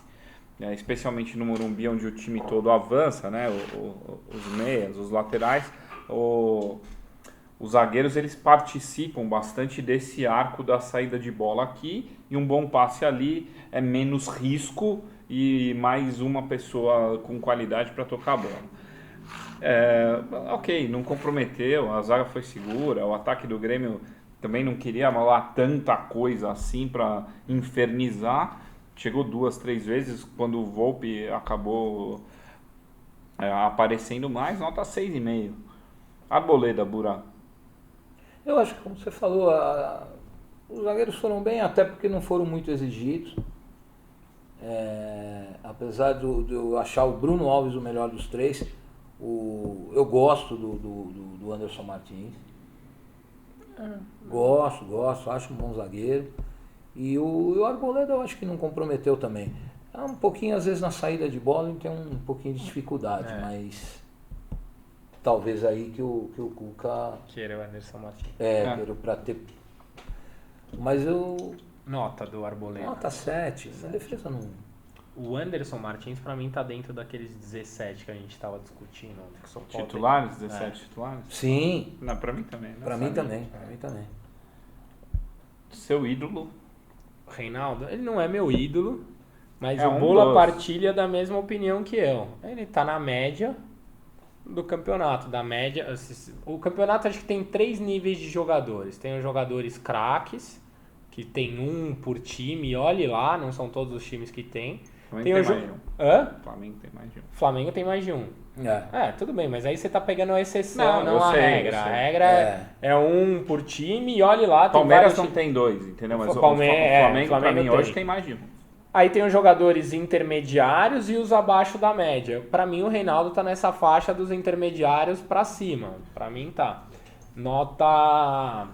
especialmente no Morumbi, onde o time todo avança, né? Os meias, os laterais, os zagueiros, eles participam bastante desse arco da saída de bola aqui, e um bom passe ali é menos risco e mais uma pessoa com qualidade para tocar a bola. Ok, não comprometeu, a zaga foi segura, o ataque do Grêmio também não queria lá tanta coisa assim para infernizar, chegou 2, 3 vezes, quando o Volpi acabou aparecendo mais, nota 6,5. Arboleda, Buraco. Eu acho que, como você falou, os zagueiros foram bem, até porque não foram muito exigidos. Apesar de eu achar o Bruno Alves o melhor dos três, eu gosto do Anderson Martins. Gosto, acho um bom zagueiro. E o Arboleda eu acho que não comprometeu também. Um pouquinho, às vezes, na saída de bola ele tem um pouquinho de dificuldade, mas talvez aí que o Cuca... Queira o Anderson Martins. Quero pra ter... Mas eu... Nota do Arboleda. Nota 7. A defesa não... O Anderson Martins, pra mim, tá dentro daqueles 17 que a gente tava discutindo. Que São Paulo Titulares? 17 titulares? Sim. Não, pra mim também. Pra mim também. Seu ídolo? Reinaldo, ele não é meu ídolo, mas É o um Bula dos. partilha da mesma opinião que eu. Ele tá na média do campeonato. O campeonato acho que tem 3 níveis de jogadores. Tem os jogadores craques, que tem um por time, e olhe lá, não são todos os times que tem. Flamengo tem mais de um. Hã? Flamengo tem mais de um. Flamengo tem mais de um. Tudo bem, mas aí você tá pegando a exceção, Não, não eu a sei, regra. eu sei. A regra é um por time e olhe lá. Tem Palmeiras vários não times. tem 2, entendeu? Mas O o Flamengo pra mim tem. hoje tem mais de um. Aí tem os jogadores intermediários e os abaixo da média. Pra mim o Reinaldo tá nessa faixa dos intermediários pra cima. Pra mim tá. Nota...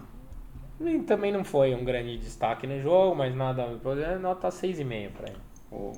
E também não foi um grande destaque no jogo, mas nada... Nota 6,5 pra ele. O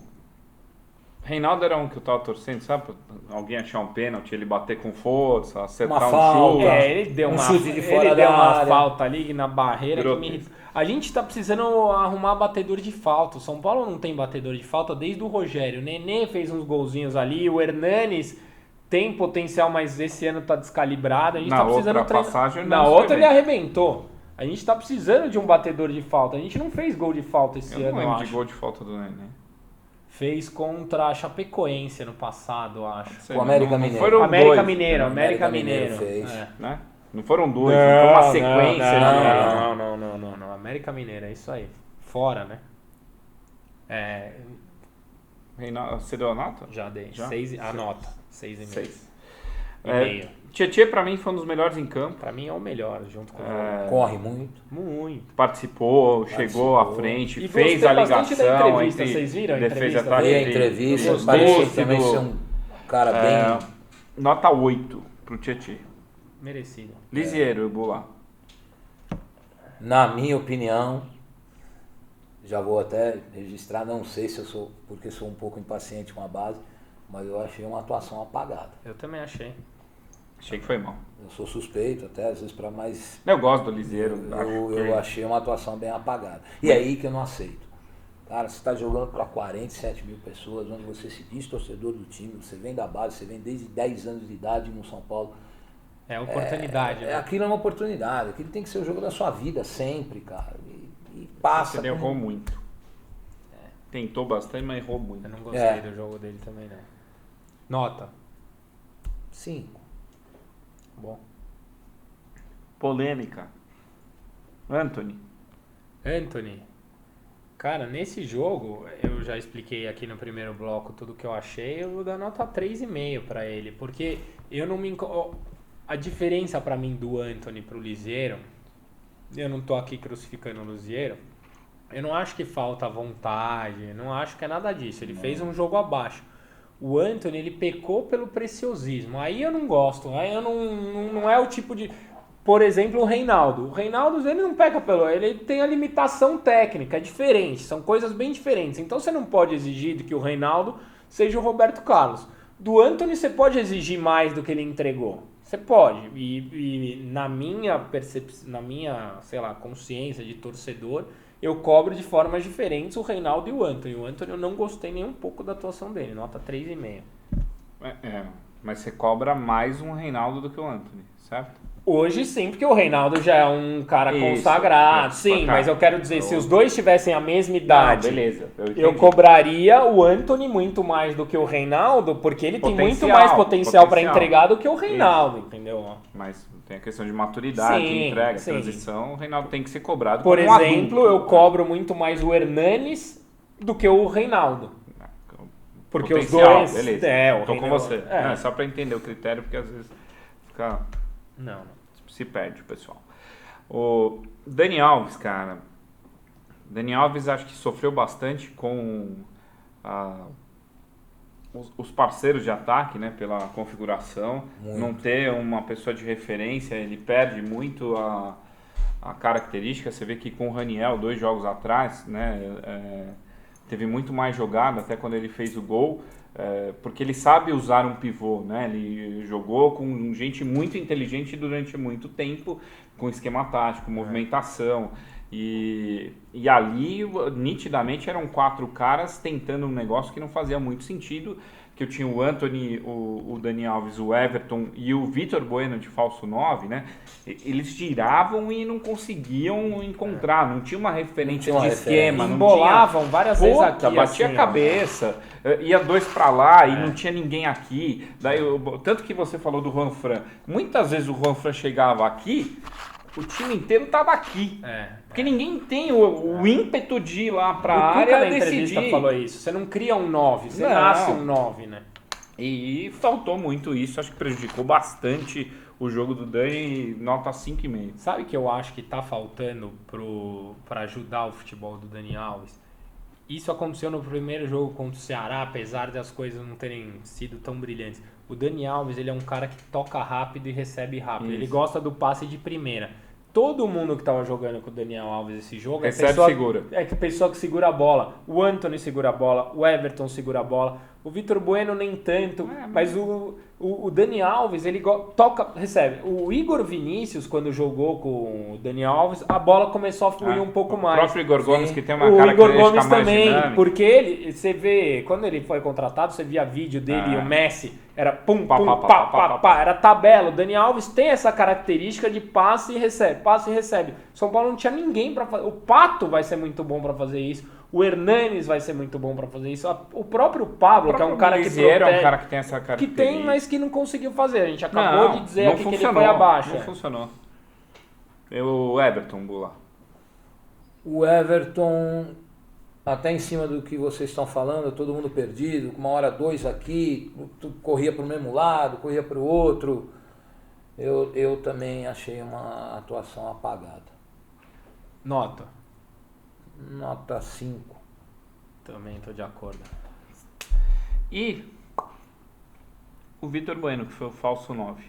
Reinaldo era um que eu tava torcendo, sabe? Alguém achar um pênalti, ele bater com força, acertar Uma um falta. chute. Ele deu Um uma, chute de fora ele da deu uma área. falta ali na barreira que me Grotesco. irrita. A gente tá precisando arrumar batedor de falta. O São Paulo não tem batedor de falta desde o Rogério. O Nenê fez uns golzinhos ali, o Hernanes tem potencial, mas esse ano tá descalibrado. A gente Na tá precisando outra passagem, o Na Hernanes outra foi ele bem. arrebentou. A gente tá precisando de um batedor de falta. A gente não fez gol de falta esse Eu ano, não eu lembro de acho. gol de falta do Nenê. Fez contra a Chapecoense no passado, acho. O América Mineiro. Foram América dois, Mineiro, né? América Mineiro Mineiro. fez. Né? Não foram dois, não foi uma sequência. Não. América Mineiro, é isso aí. Fora, né? Você deu a nota? Já dei. Já? Anota. 6,5. 6. E meio. Tietê, pra mim, foi um dos melhores em campo. Pra mim é o melhor, junto com o Corre muito. Muito. Participou, chegou à frente, E fez gostei a bastante da ligação entrevista, entre vocês viram a defesa e entrevista ataque. Veio a dele? entrevista, Gostei. parecia Doce também do- ser um cara bem... Nota 8 pro Tietê. Merecido. Lisieiro, eu vou lá. Na minha opinião, já vou até registrar, não sei se eu sou, porque sou um pouco impaciente com a base, mas eu achei uma atuação apagada. Eu também achei. Achei que foi mal. Eu sou suspeito até, às vezes, para mais... Eu gosto do Lisieiro. Eu achei uma atuação bem apagada. E é aí que eu não aceito. Cara, você está jogando para 47 mil pessoas, onde você se diz torcedor do time, você vem da base, você vem desde 10 anos de idade no São Paulo. É oportunidade, né? Aquilo é uma oportunidade, aquilo tem que ser o jogo da sua vida sempre, cara. E passa. Ele errou muito. Tentou bastante, mas errou muito. Eu não gostei do jogo dele também, não. Nota. 5. Bom. Polêmica. Anthony. Cara, nesse jogo, eu já expliquei aqui no primeiro bloco tudo que eu achei, eu vou dar nota 3,5 pra ele, porque eu não me... A diferença pra mim do Anthony pro Lisieiro, eu não tô aqui crucificando o Lisieiro, eu não acho que falta vontade, não acho que é nada disso, ele fez um jogo abaixo. O Anthony, ele pecou pelo preciosismo, aí eu não gosto, aí eu não é o tipo de... Por exemplo, o Reinaldo, ele não peca ele tem a limitação técnica, é diferente, são coisas bem diferentes, então você não pode exigir de que o Reinaldo seja o Roberto Carlos. Do Anthony você pode exigir mais do que ele entregou, você pode, e na minha percepção, na minha, sei lá, consciência de torcedor, eu cobro de formas diferentes o Reinaldo e o Anthony. O Anthony eu não gostei nem um pouco da atuação dele, nota 3,5. Mas você cobra mais um Reinaldo do que o Anthony, certo? Hoje sim, porque o Reinaldo já é um cara consagrado, sim, mas eu quero dizer, se os dois tivessem a mesma idade, beleza, eu cobraria o Anthony muito mais do que o Reinaldo, porque ele tem muito Potencial, mais potencial para potencial. entregar do que o Reinaldo, entendeu? Mas tem a questão de maturidade, Sim, entrega, sim. transição. O Reinaldo tem que ser cobrado Por como um exemplo, adulto. eu cobro muito mais o Hernanes do que o Reinaldo. Porque Potencial, os dois... beleza. o Tô com Reinaldo- você. Não, é só pra entender o critério, porque às vezes fica... Não. Se perde, pessoal. O Dani Alves, cara. Dani Alves acho que sofreu bastante com os parceiros de ataque, né? Pela configuração. Muito. Não ter uma pessoa de referência, ele perde muito a característica. Você vê que com o Raniel, 2 jogos atrás, né? Teve muito mais jogada, até quando ele fez o gol. Porque ele sabe usar um pivô, né? Ele jogou com gente muito inteligente durante muito tempo, com esquema tático, movimentação. E ali, nitidamente, eram 4 caras tentando um negócio que não fazia muito sentido, que eu tinha o Anthony, o Dani Alves, o Everton e o Vitor Bueno de falso 9, né? Eles giravam e não conseguiam encontrar, não tinha uma referência de esquema, não Embolavam várias vezes aqui. batia assim, a cabeça, ia 2 pra lá e não tinha ninguém aqui. Daí, tanto que você falou do Juan Fran, muitas vezes o Juan Fran chegava aqui, o time inteiro tava aqui. Porque ninguém tem o ímpeto de ir lá pra O Cuca área na decidir. entrevista falou isso. Você não cria um 9, você Não. nasce um 9, né? E faltou muito isso, acho que prejudicou bastante o jogo do Dani, nota 5,5. Sabe o que eu acho que tá faltando pra ajudar o futebol do Dani Alves? Isso aconteceu no primeiro jogo contra o Ceará, apesar das coisas não terem sido tão brilhantes. O Dani Alves, ele é um cara que toca rápido e recebe rápido. Isso. Ele gosta do passe de primeira. Todo mundo que tava jogando com o Daniel Alves esse jogo Recebe, segura. É que pessoa que segura a bola. O Anthony segura a bola, o Everton segura a bola, o Vitor Bueno nem tanto, mas o Dani Alves, ele toca, recebe. O Igor Vinícius, quando jogou com o Dani Alves, a bola começou a fluir um pouco mais. O próprio Igor Gomes, que tem uma O característica Igor Gomes mais também, dinâmica. porque você vê, quando ele foi contratado, você via vídeo dele e o Messi, era pum, Pá, pum, pá, pá, pá, pá, pá, pá, era tabela. O Dani Alves tem essa característica de passe e recebe, passe e recebe. São Paulo não tinha ninguém pra fazer. O Pato vai ser muito bom pra fazer isso. O Hernanes vai ser muito bom para fazer isso. O próprio Pablo, que é um cara que Lisieiro protege, é um cara que tem essa que característica. tem, mas que não conseguiu fazer. A gente acabou de dizer não aqui que ele funcionou, foi abaixo. Não funcionou. O Everton, Bula. O Everton, até em cima do que vocês estão falando, todo mundo perdido, uma hora 2 aqui, corria para o mesmo lado, corria para o outro. Eu também achei uma atuação apagada. Nota. Nota 5. Também estou de acordo. E o Vitor Bueno, que foi o falso 9.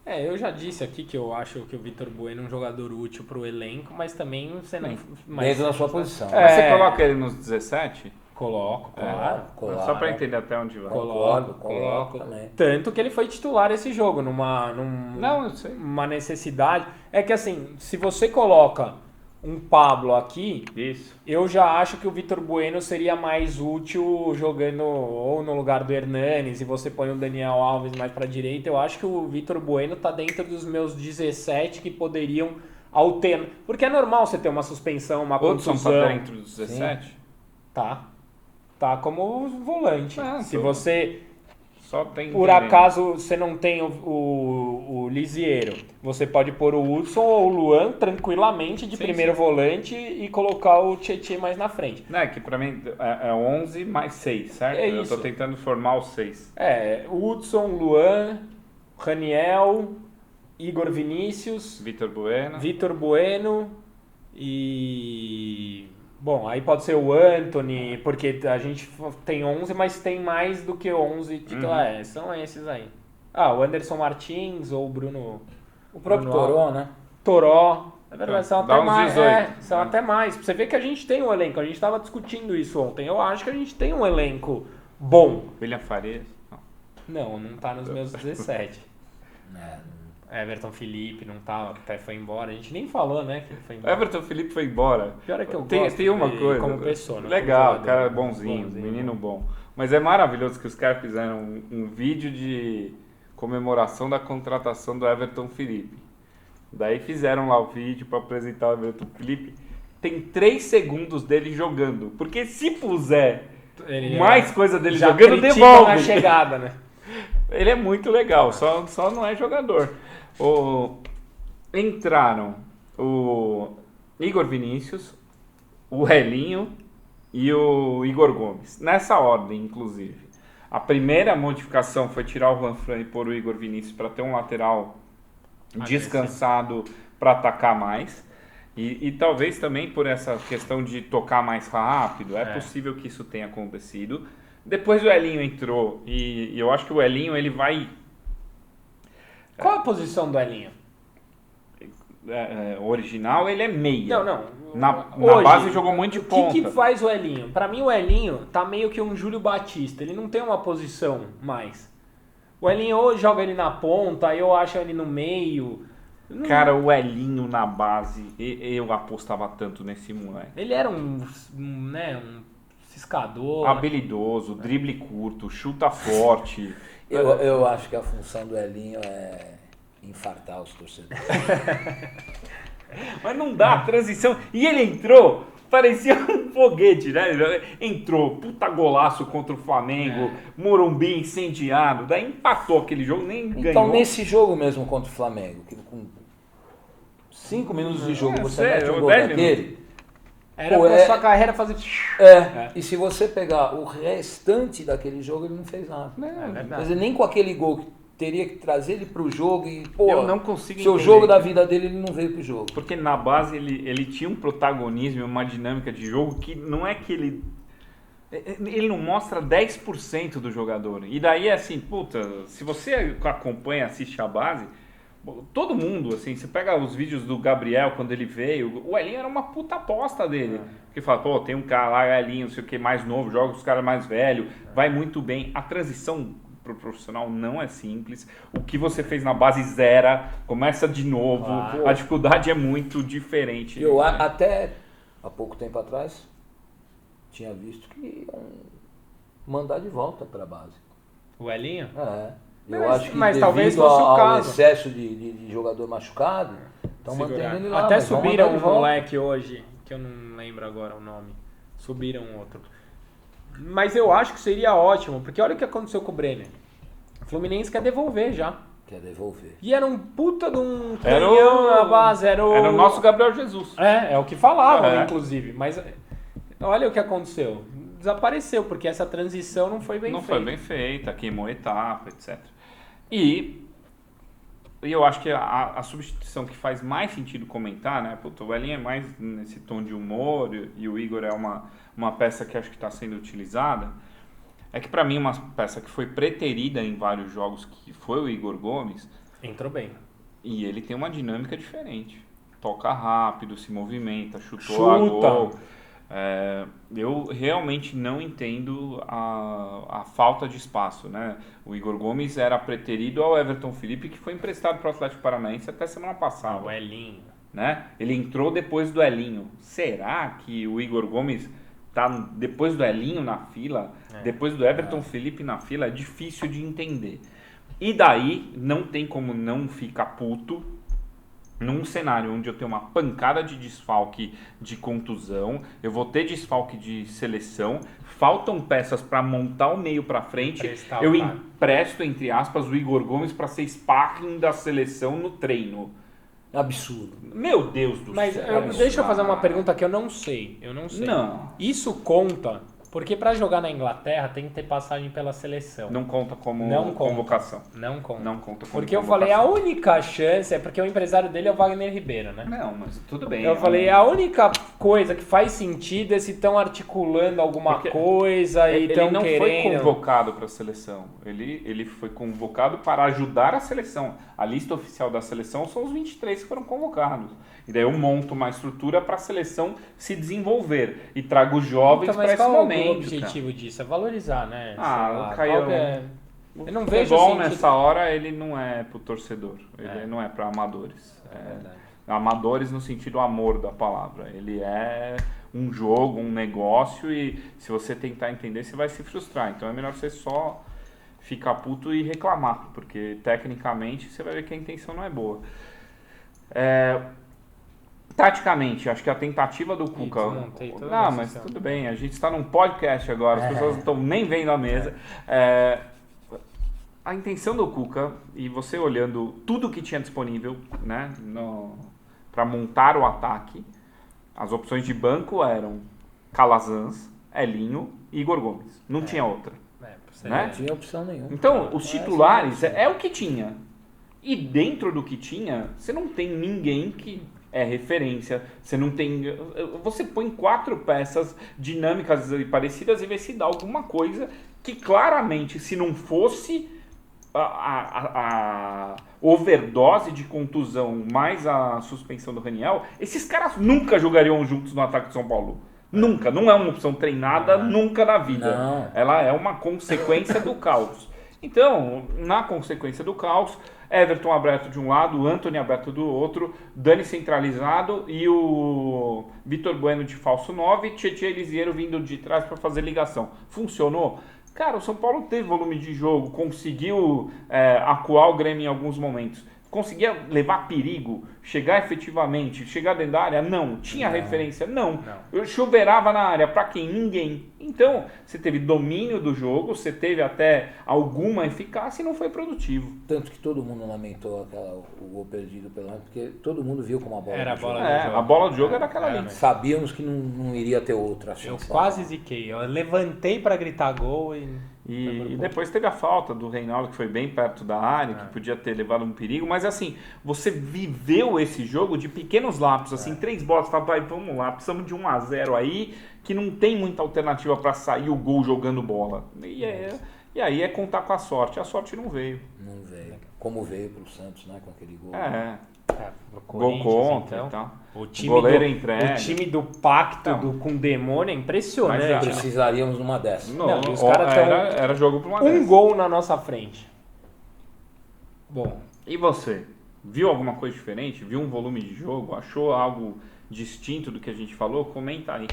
Eu já disse aqui que eu acho que o Vitor Bueno é um jogador útil para o elenco, mas também você não... Dentro da sua posição. Mas você coloca ele nos 17? Coloco, claro. Só para entender até onde vai. Coloco também. Tanto que ele foi titular esse jogo, Não, eu sei. numa necessidade. É que assim, se você coloca um Pablo aqui, Isso. eu já acho que o Vitor Bueno seria mais útil jogando ou no lugar do Hernanes e você põe o Daniel Alves mais para direita. Eu acho que o Vitor Bueno tá dentro dos meus 17 que poderiam alternar. Porque é normal você ter uma suspensão, uma Hudson contusão. tá dentro dos 17? Tá como volante. Se você, Só tem por acaso, você não tem o Lisieiro, você pode pôr o Hudson ou o Luan tranquilamente de primeiro volante e colocar o Tietê mais na frente. Não, é que pra mim é 11 mais 6, certo? É Eu isso. tô tentando formar os 6. Hudson, Luan, Raniel, Igor Vinícius, Vitor Bueno e... Bom, aí pode ser o Antony, porque a gente tem 11, mas tem mais do que 11 titulares. São esses aí. O Anderson Martins ou o Bruno... O próprio Bruno Toró, né? Toró. É verdade, são Dá até uns mais. 18. São até mais. Você vê que a gente tem um elenco. A gente estava discutindo isso ontem. Eu acho que a gente tem um elenco bom. William Farias? Não tá nos meus 17. Everton Felipe não tá, até foi embora. A gente nem falou, né, que ele foi embora. Everton Felipe foi embora. Pior é que eu Tem gosto uma dele coisa. como pessoa. Legal, como cara jogador. bonzinho, menino bom. Mas é maravilhoso que os caras fizeram um vídeo de comemoração da contratação do Everton Felipe. Daí fizeram lá o vídeo para apresentar o Everton Felipe. Tem 3 segundos dele jogando. Porque se puser mais coisa dele já jogando, critica devolve. na chegada, né? Ele é muito legal, só não é jogador. Entraram o Igor Vinícius, o Relinho e o Igor Gomes. Nessa ordem, inclusive. A primeira modificação foi tirar o Juanfran e pôr o Igor Vinícius para ter um lateral descansado para atacar mais. E talvez também por essa questão de tocar mais rápido. É possível que isso tenha acontecido. Depois o Elinho entrou e eu acho que o Elinho ele vai... Qual a posição do Elinho? Original, ele é meia. Não. Na Hoje, base jogou muito de ponta. O que faz o Elinho? Pra mim o Elinho tá meio que um Júlio Batista. Ele não tem uma posição mais. O Elinho ou joga ele na ponta, eu acho ele no meio. Cara, o Elinho na base, eu apostava tanto nesse moleque. Ele era um ciscador. Habilidoso, drible curto, chuta forte. Eu acho que a função do Elinho é infartar os torcedores. Mas não dá, transição. E ele entrou, parecia um foguete, né? Entrou, puta golaço contra o Flamengo, Morumbi incendiado, daí empatou aquele jogo, nem ganhou. Então, nesse jogo mesmo contra o Flamengo, que com 5 minutos de jogo você mete um gol daquele... Era pra sua carreira fazer... E se você pegar o restante daquele jogo, ele não fez nada. verdade. Quer dizer, nem com aquele gol que teria que trazer ele pro jogo e, eu não consigo seu entender. jogo da vida dele, ele não veio pro jogo. Porque na base ele tinha um protagonismo, uma dinâmica de jogo que não é que ele não mostra 10% do jogador. E daí assim, se você acompanha, assiste a base, todo mundo, assim, você pega os vídeos do Gabriel quando ele veio, o Elinho era uma puta aposta dele. Porque fala, tem um cara lá, Elinho, não sei o que, mais novo, joga com os caras mais velhos, vai muito bem. A transição pro profissional não é simples. O que você fez na base zera, começa de novo, a dificuldade é muito diferente. Eu até há pouco tempo atrás tinha visto que iam mandar de volta para a base. O Elinho? Eu acho que mas devido talvez fosse o ao caso. excesso de jogador machucado, estão mantendo ele lá. Até mas vão subiram mandar um de volta. moleque hoje, que eu não lembro agora o nome. Subiram outro. Mas eu acho que seria ótimo, porque olha o que aconteceu com o Brenner. O Fluminense quer devolver já. Quer devolver. E era um puta de um Era canhão o- na base. Era Era o nosso Gabriel Jesus. É o que falavam, É. inclusive. Mas olha o que aconteceu. Desapareceu, porque essa transição não foi bem Não feita. foi bem feita, queimou etapa, etc. E eu acho que a substituição que faz mais sentido comentar, né? Puta, o Elinho é mais nesse tom de humor e o Igor é uma peça que acho que está sendo utilizada. É que para mim uma peça que foi preterida em vários jogos, que foi o Igor Gomes, Entrou bem. e ele tem uma dinâmica diferente. Toca rápido, se movimenta, chutou a Chuta. gol. Eu realmente não entendo a falta de espaço, né? O Igor Gomes era preterido ao Everton Felipe, que foi emprestado para o Atlético Paranaense até semana passada. O Elinho. Né? Ele entrou depois do Elinho. Será que o Igor Gomes tá depois do Elinho na fila, depois do Everton Felipe na fila? É difícil de entender. E daí não tem como não ficar puto num cenário onde eu tenho uma pancada de desfalque de contusão, eu vou ter desfalque de seleção, faltam peças para montar o meio para frente, Emprestar eu o cara. empresto, entre aspas, o Igor Gomes para ser sparring da seleção no treino. Absurdo. Meu Deus do Mas céu. deixa eu fazer uma pergunta que eu não sei. Não. Isso conta, porque pra jogar na Inglaterra tem que ter passagem pela seleção. Não conta como Não conta. convocação. Não conta. Não conta como Porque eu convocação. falei, a única chance é porque o empresário dele é o Wagner Ribeiro, né? Não, mas tudo bem. Eu falei, a única coisa que faz sentido é se estão articulando alguma Porque coisa e ele estão não foi querendo. convocado para a seleção. Ele foi convocado para ajudar a seleção. A lista oficial da seleção são os 23 que foram convocados. E daí eu monto uma estrutura para a seleção se desenvolver e trago os jovens Então, para mas esse qual é o momento. objetivo disso? É valorizar, né? Ah, Sei lá, o Caio- qual que é? O Eu não vejo futebol sentido. nessa hora ele não é pro torcedor. Ele É. não é para amadores. É verdade. Amadores no sentido amor da palavra. Ele é um jogo, um negócio e se você tentar entender, você vai se frustrar. Então é melhor você só ficar puto e reclamar, porque tecnicamente você vai ver que a intenção não é boa. Taticamente, acho que a tentativa do Cuca... desmontei toda Não, a mas sessão. tudo bem, a gente está num podcast agora, as pessoas não estão nem vendo a mesa. A intenção do Cuca, e você olhando tudo que tinha disponível, né, para montar o ataque, as opções de banco eram Calazans, Elinho e Igor Gomes. Não tinha outra. Você Né? Não tinha opção nenhuma. Então, os titulares é o que tinha. E dentro do que tinha, você não tem ninguém que é referência. Você não tem. Você põe 4 peças dinâmicas e parecidas e vê se dá alguma coisa que claramente, se não fosse a overdose de contusão mais a suspensão do Raniel, esses caras nunca jogariam juntos no ataque de São Paulo. Nunca. Não é uma opção treinada, nunca na vida. Não. Ela é uma consequência do caos. Então, na consequência do caos, Everton aberto de um lado, Antony aberto do outro, Dani centralizado e o Vitor Bueno de falso 9, Tietchan e Elisiero vindo de trás para fazer ligação. Funcionou? Cara, o São Paulo teve volume de jogo, conseguiu acuar o Grêmio em alguns momentos. Conseguia levar perigo, chegar efetivamente, chegar dentro da área? Não. Tinha referência? Não. Eu chuveirava na área. Pra quem? Ninguém. Então, você teve domínio do jogo, você teve até alguma eficácia e não foi produtivo. Tanto que todo mundo lamentou o gol perdido pelo menos, porque todo mundo viu como a bola Era a do jogo. bola do jogo. A bola do jogo era aquela ali. Sabíamos que não iria ter outra Eu chance. quase ziquei. Eu levantei pra gritar gol e... E depois teve a falta do Reinaldo, que foi bem perto da área, que podia ter levado um perigo. Mas assim, você viveu esse jogo de pequenos lapsos, assim, 3 bolas, fala, pai, vamos lá, precisamos de 1-0 aí, que não tem muita alternativa para sair o gol jogando bola. E aí é contar com a sorte. A sorte não veio. Não veio. Como veio pro Santos, né? Com aquele gol. Gol contra e tal. O time Goleiro do, entrega. o time do pacto com o demônio é impressionante. Mas, né? Precisaríamos numa dessa. Não, os caras tão- era jogo para uma Um dessa. gol na nossa frente. Bom, E você? Viu alguma coisa diferente? Viu um volume de jogo? Achou algo distinto do que a gente falou? Comenta aí.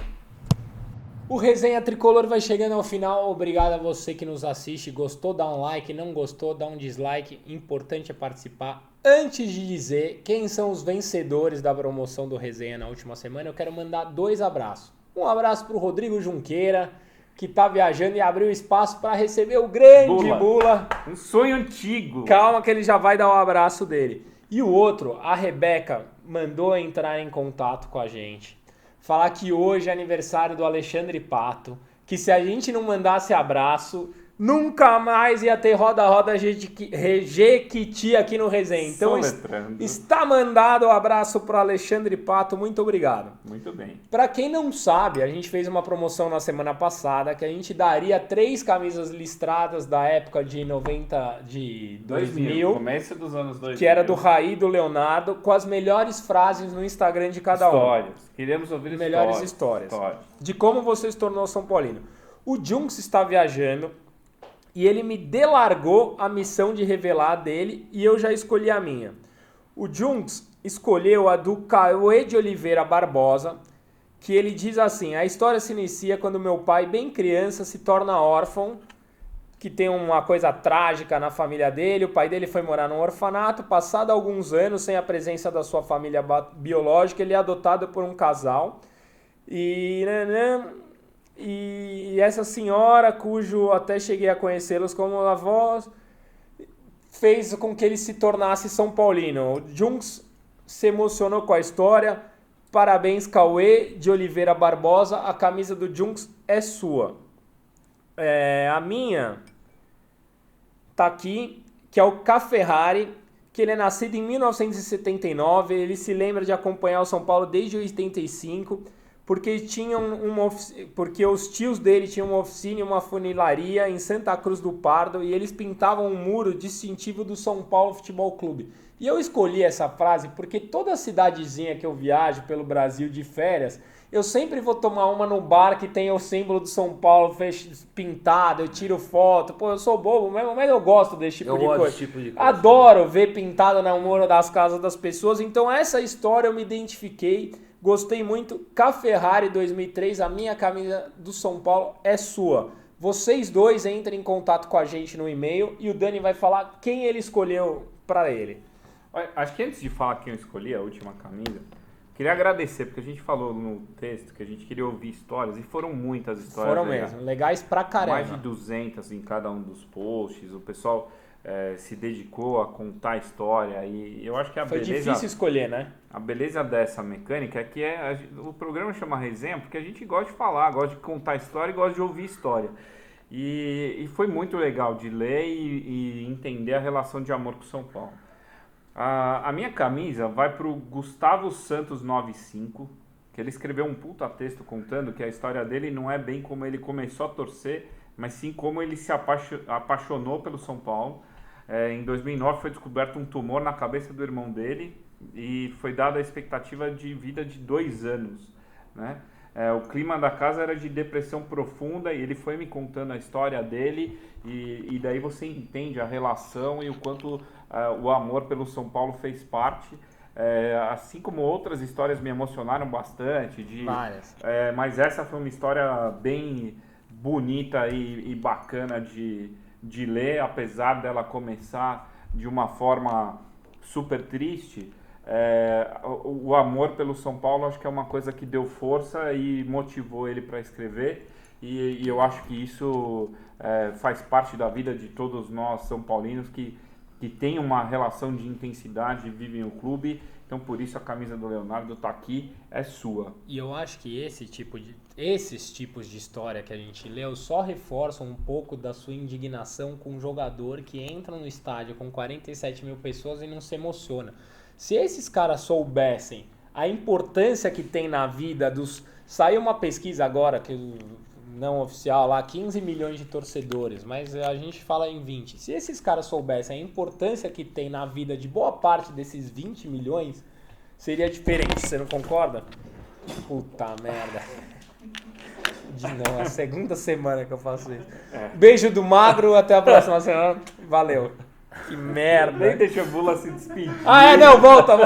o Resenha Tricolor vai chegando ao final. Obrigado a você que nos assiste. Gostou, dá um like. Não gostou, dá um dislike. Importante é participar. Antes de dizer quem são os vencedores da promoção do Resenha na última semana, eu quero mandar 2 abraços. Um abraço pro Rodrigo Junqueira, que tá viajando e abriu espaço para receber o grande Bula. Um sonho antigo. Calma que ele já vai dar o abraço dele. E o outro, a Rebeca, mandou entrar em contato com a gente. Falar que hoje é aniversário do Alexandre Pato, que se a gente não mandasse abraço, nunca mais ia ter roda-roda Jequiti aqui no Resenha. Então está mandado o abraço para Alexandre Pato, muito obrigado. Muito bem. Para quem não sabe, a gente fez uma promoção na semana passada que a gente daria 3 camisas listradas da época de 2000, começo dos anos 2000. Que era do Raí e do Leonardo, com as melhores frases no Instagram de cada Histórias. Queremos ouvir melhores histórias. De como você se tornou São Paulino. O Junks está viajando e ele me delargou a missão de revelar dele e eu já escolhi a minha. O Junks escolheu a do Cauê de Oliveira Barbosa, que ele diz assim: a história se inicia quando meu pai, bem criança, se torna órfão, que tem uma coisa trágica na família dele. O pai dele foi morar num orfanato, passado alguns anos, sem a presença da sua família biológica, ele é adotado por um casal. E essa senhora, cujo até cheguei a conhecê-los como avós, fez com que ele se tornasse São Paulino. O Junks se emocionou com a história. Parabéns, Cauê de Oliveira Barbosa. A camisa do Junks é sua. A minha tá aqui, que é o Caferrari, que ele é nascido em 1979. Ele se lembra de acompanhar o São Paulo desde 85. Porque os tios dele tinham uma oficina e uma funilaria em Santa Cruz do Pardo e eles pintavam um muro distintivo do São Paulo Futebol Clube. E eu escolhi essa frase porque toda cidadezinha que eu viajo pelo Brasil de férias, eu sempre vou tomar uma no bar que tem o símbolo do São Paulo pintado, eu tiro foto. Pô, eu sou bobo, mas eu gosto desse tipo de coisa. Adoro ver pintado no muro das casas das pessoas. Então essa história eu me identifiquei. Gostei muito. Caferrari 2003, a minha camisa do São Paulo é sua. Vocês dois entrem em contato com a gente no e-mail e o Dani vai falar quem ele escolheu para ele. Acho que antes de falar quem eu escolhi, a última camisa, queria agradecer, porque a gente falou no texto que a gente queria ouvir histórias, e foram muitas histórias. Foram mesmo, legais pra caramba. Mais de 200 em cada um dos posts, o pessoal se dedicou a contar a história, e eu acho que Foi difícil escolher, né? A beleza dessa mecânica é que o programa chama Resenha porque a gente gosta de falar, gosta de contar história e gosta de ouvir história. E foi muito legal de ler e entender a relação de amor com São Paulo. A minha camisa vai para o Gustavo Santos 95, que ele escreveu um puta texto contando que a história dele não é bem como ele começou a torcer, mas sim como ele se apaixonou pelo São Paulo. Em 2009 foi descoberto um tumor na cabeça do irmão dele e foi dada a expectativa de vida de 2 anos, né? O clima da casa era de depressão profunda e ele foi me contando a história dele e daí você entende a relação e o quanto o amor pelo São Paulo fez parte. Assim como outras histórias me emocionaram bastante. Mas essa foi uma história bem bonita e bacana de ler, apesar dela começar de uma forma super triste. O amor pelo São Paulo acho que é uma coisa que deu força e motivou ele para escrever, e eu acho que isso faz parte da vida de todos nós São Paulinos que tem uma relação de intensidade, vivem o clube. Então por isso a camisa do Leonardo tá aqui, é sua. E eu acho que esses tipos de história que a gente leu só reforçam um pouco da sua indignação com um jogador que entra no estádio com 47 mil pessoas e não se emociona. Se esses caras soubessem a importância que tem na vida dos... Saiu uma pesquisa agora, que não oficial lá, 15 milhões de torcedores, mas a gente fala em 20. Se esses caras soubessem a importância que tem na vida de boa parte desses 20 milhões, seria diferente, você não concorda? Puta merda. É a segunda semana que eu faço isso. Beijo do Magro, até a próxima semana. Valeu. Que merda. Nem deixa a Bula se despedir. Não, volta.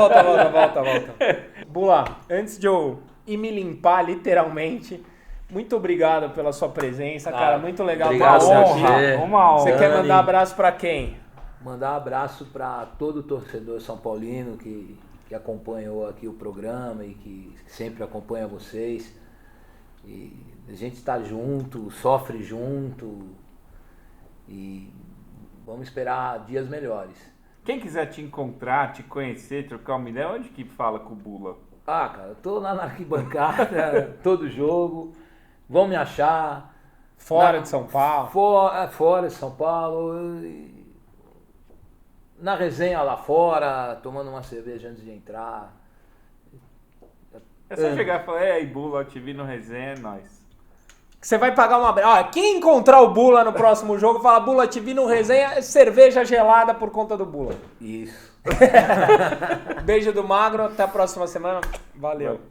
Bula, antes de eu ir me limpar, literalmente, muito obrigado pela sua presença, cara. Muito legal. Obrigado, uma honra. Você quer mandar abraço pra quem? Mandar abraço pra todo torcedor são paulino que acompanhou aqui o programa e que sempre acompanha vocês. E a gente tá junto, sofre junto e vamos esperar dias melhores. Quem quiser te encontrar, te conhecer, trocar uma ideia, onde que fala com o Bula? Ah, cara, eu tô lá na arquibancada, todo jogo, vão me achar. Fora de São Paulo. Fora de São Paulo. Na resenha lá fora, tomando uma cerveja antes de entrar. É só chegar e falar, aí Bula, eu te vi no resenha, nós. Você vai pagar uma... Ó, quem encontrar o Bula no próximo jogo, fala, Bula, te vi no resenha, cerveja gelada por conta do Bula. Isso. Beijo do Magro, até a próxima semana. Valeu.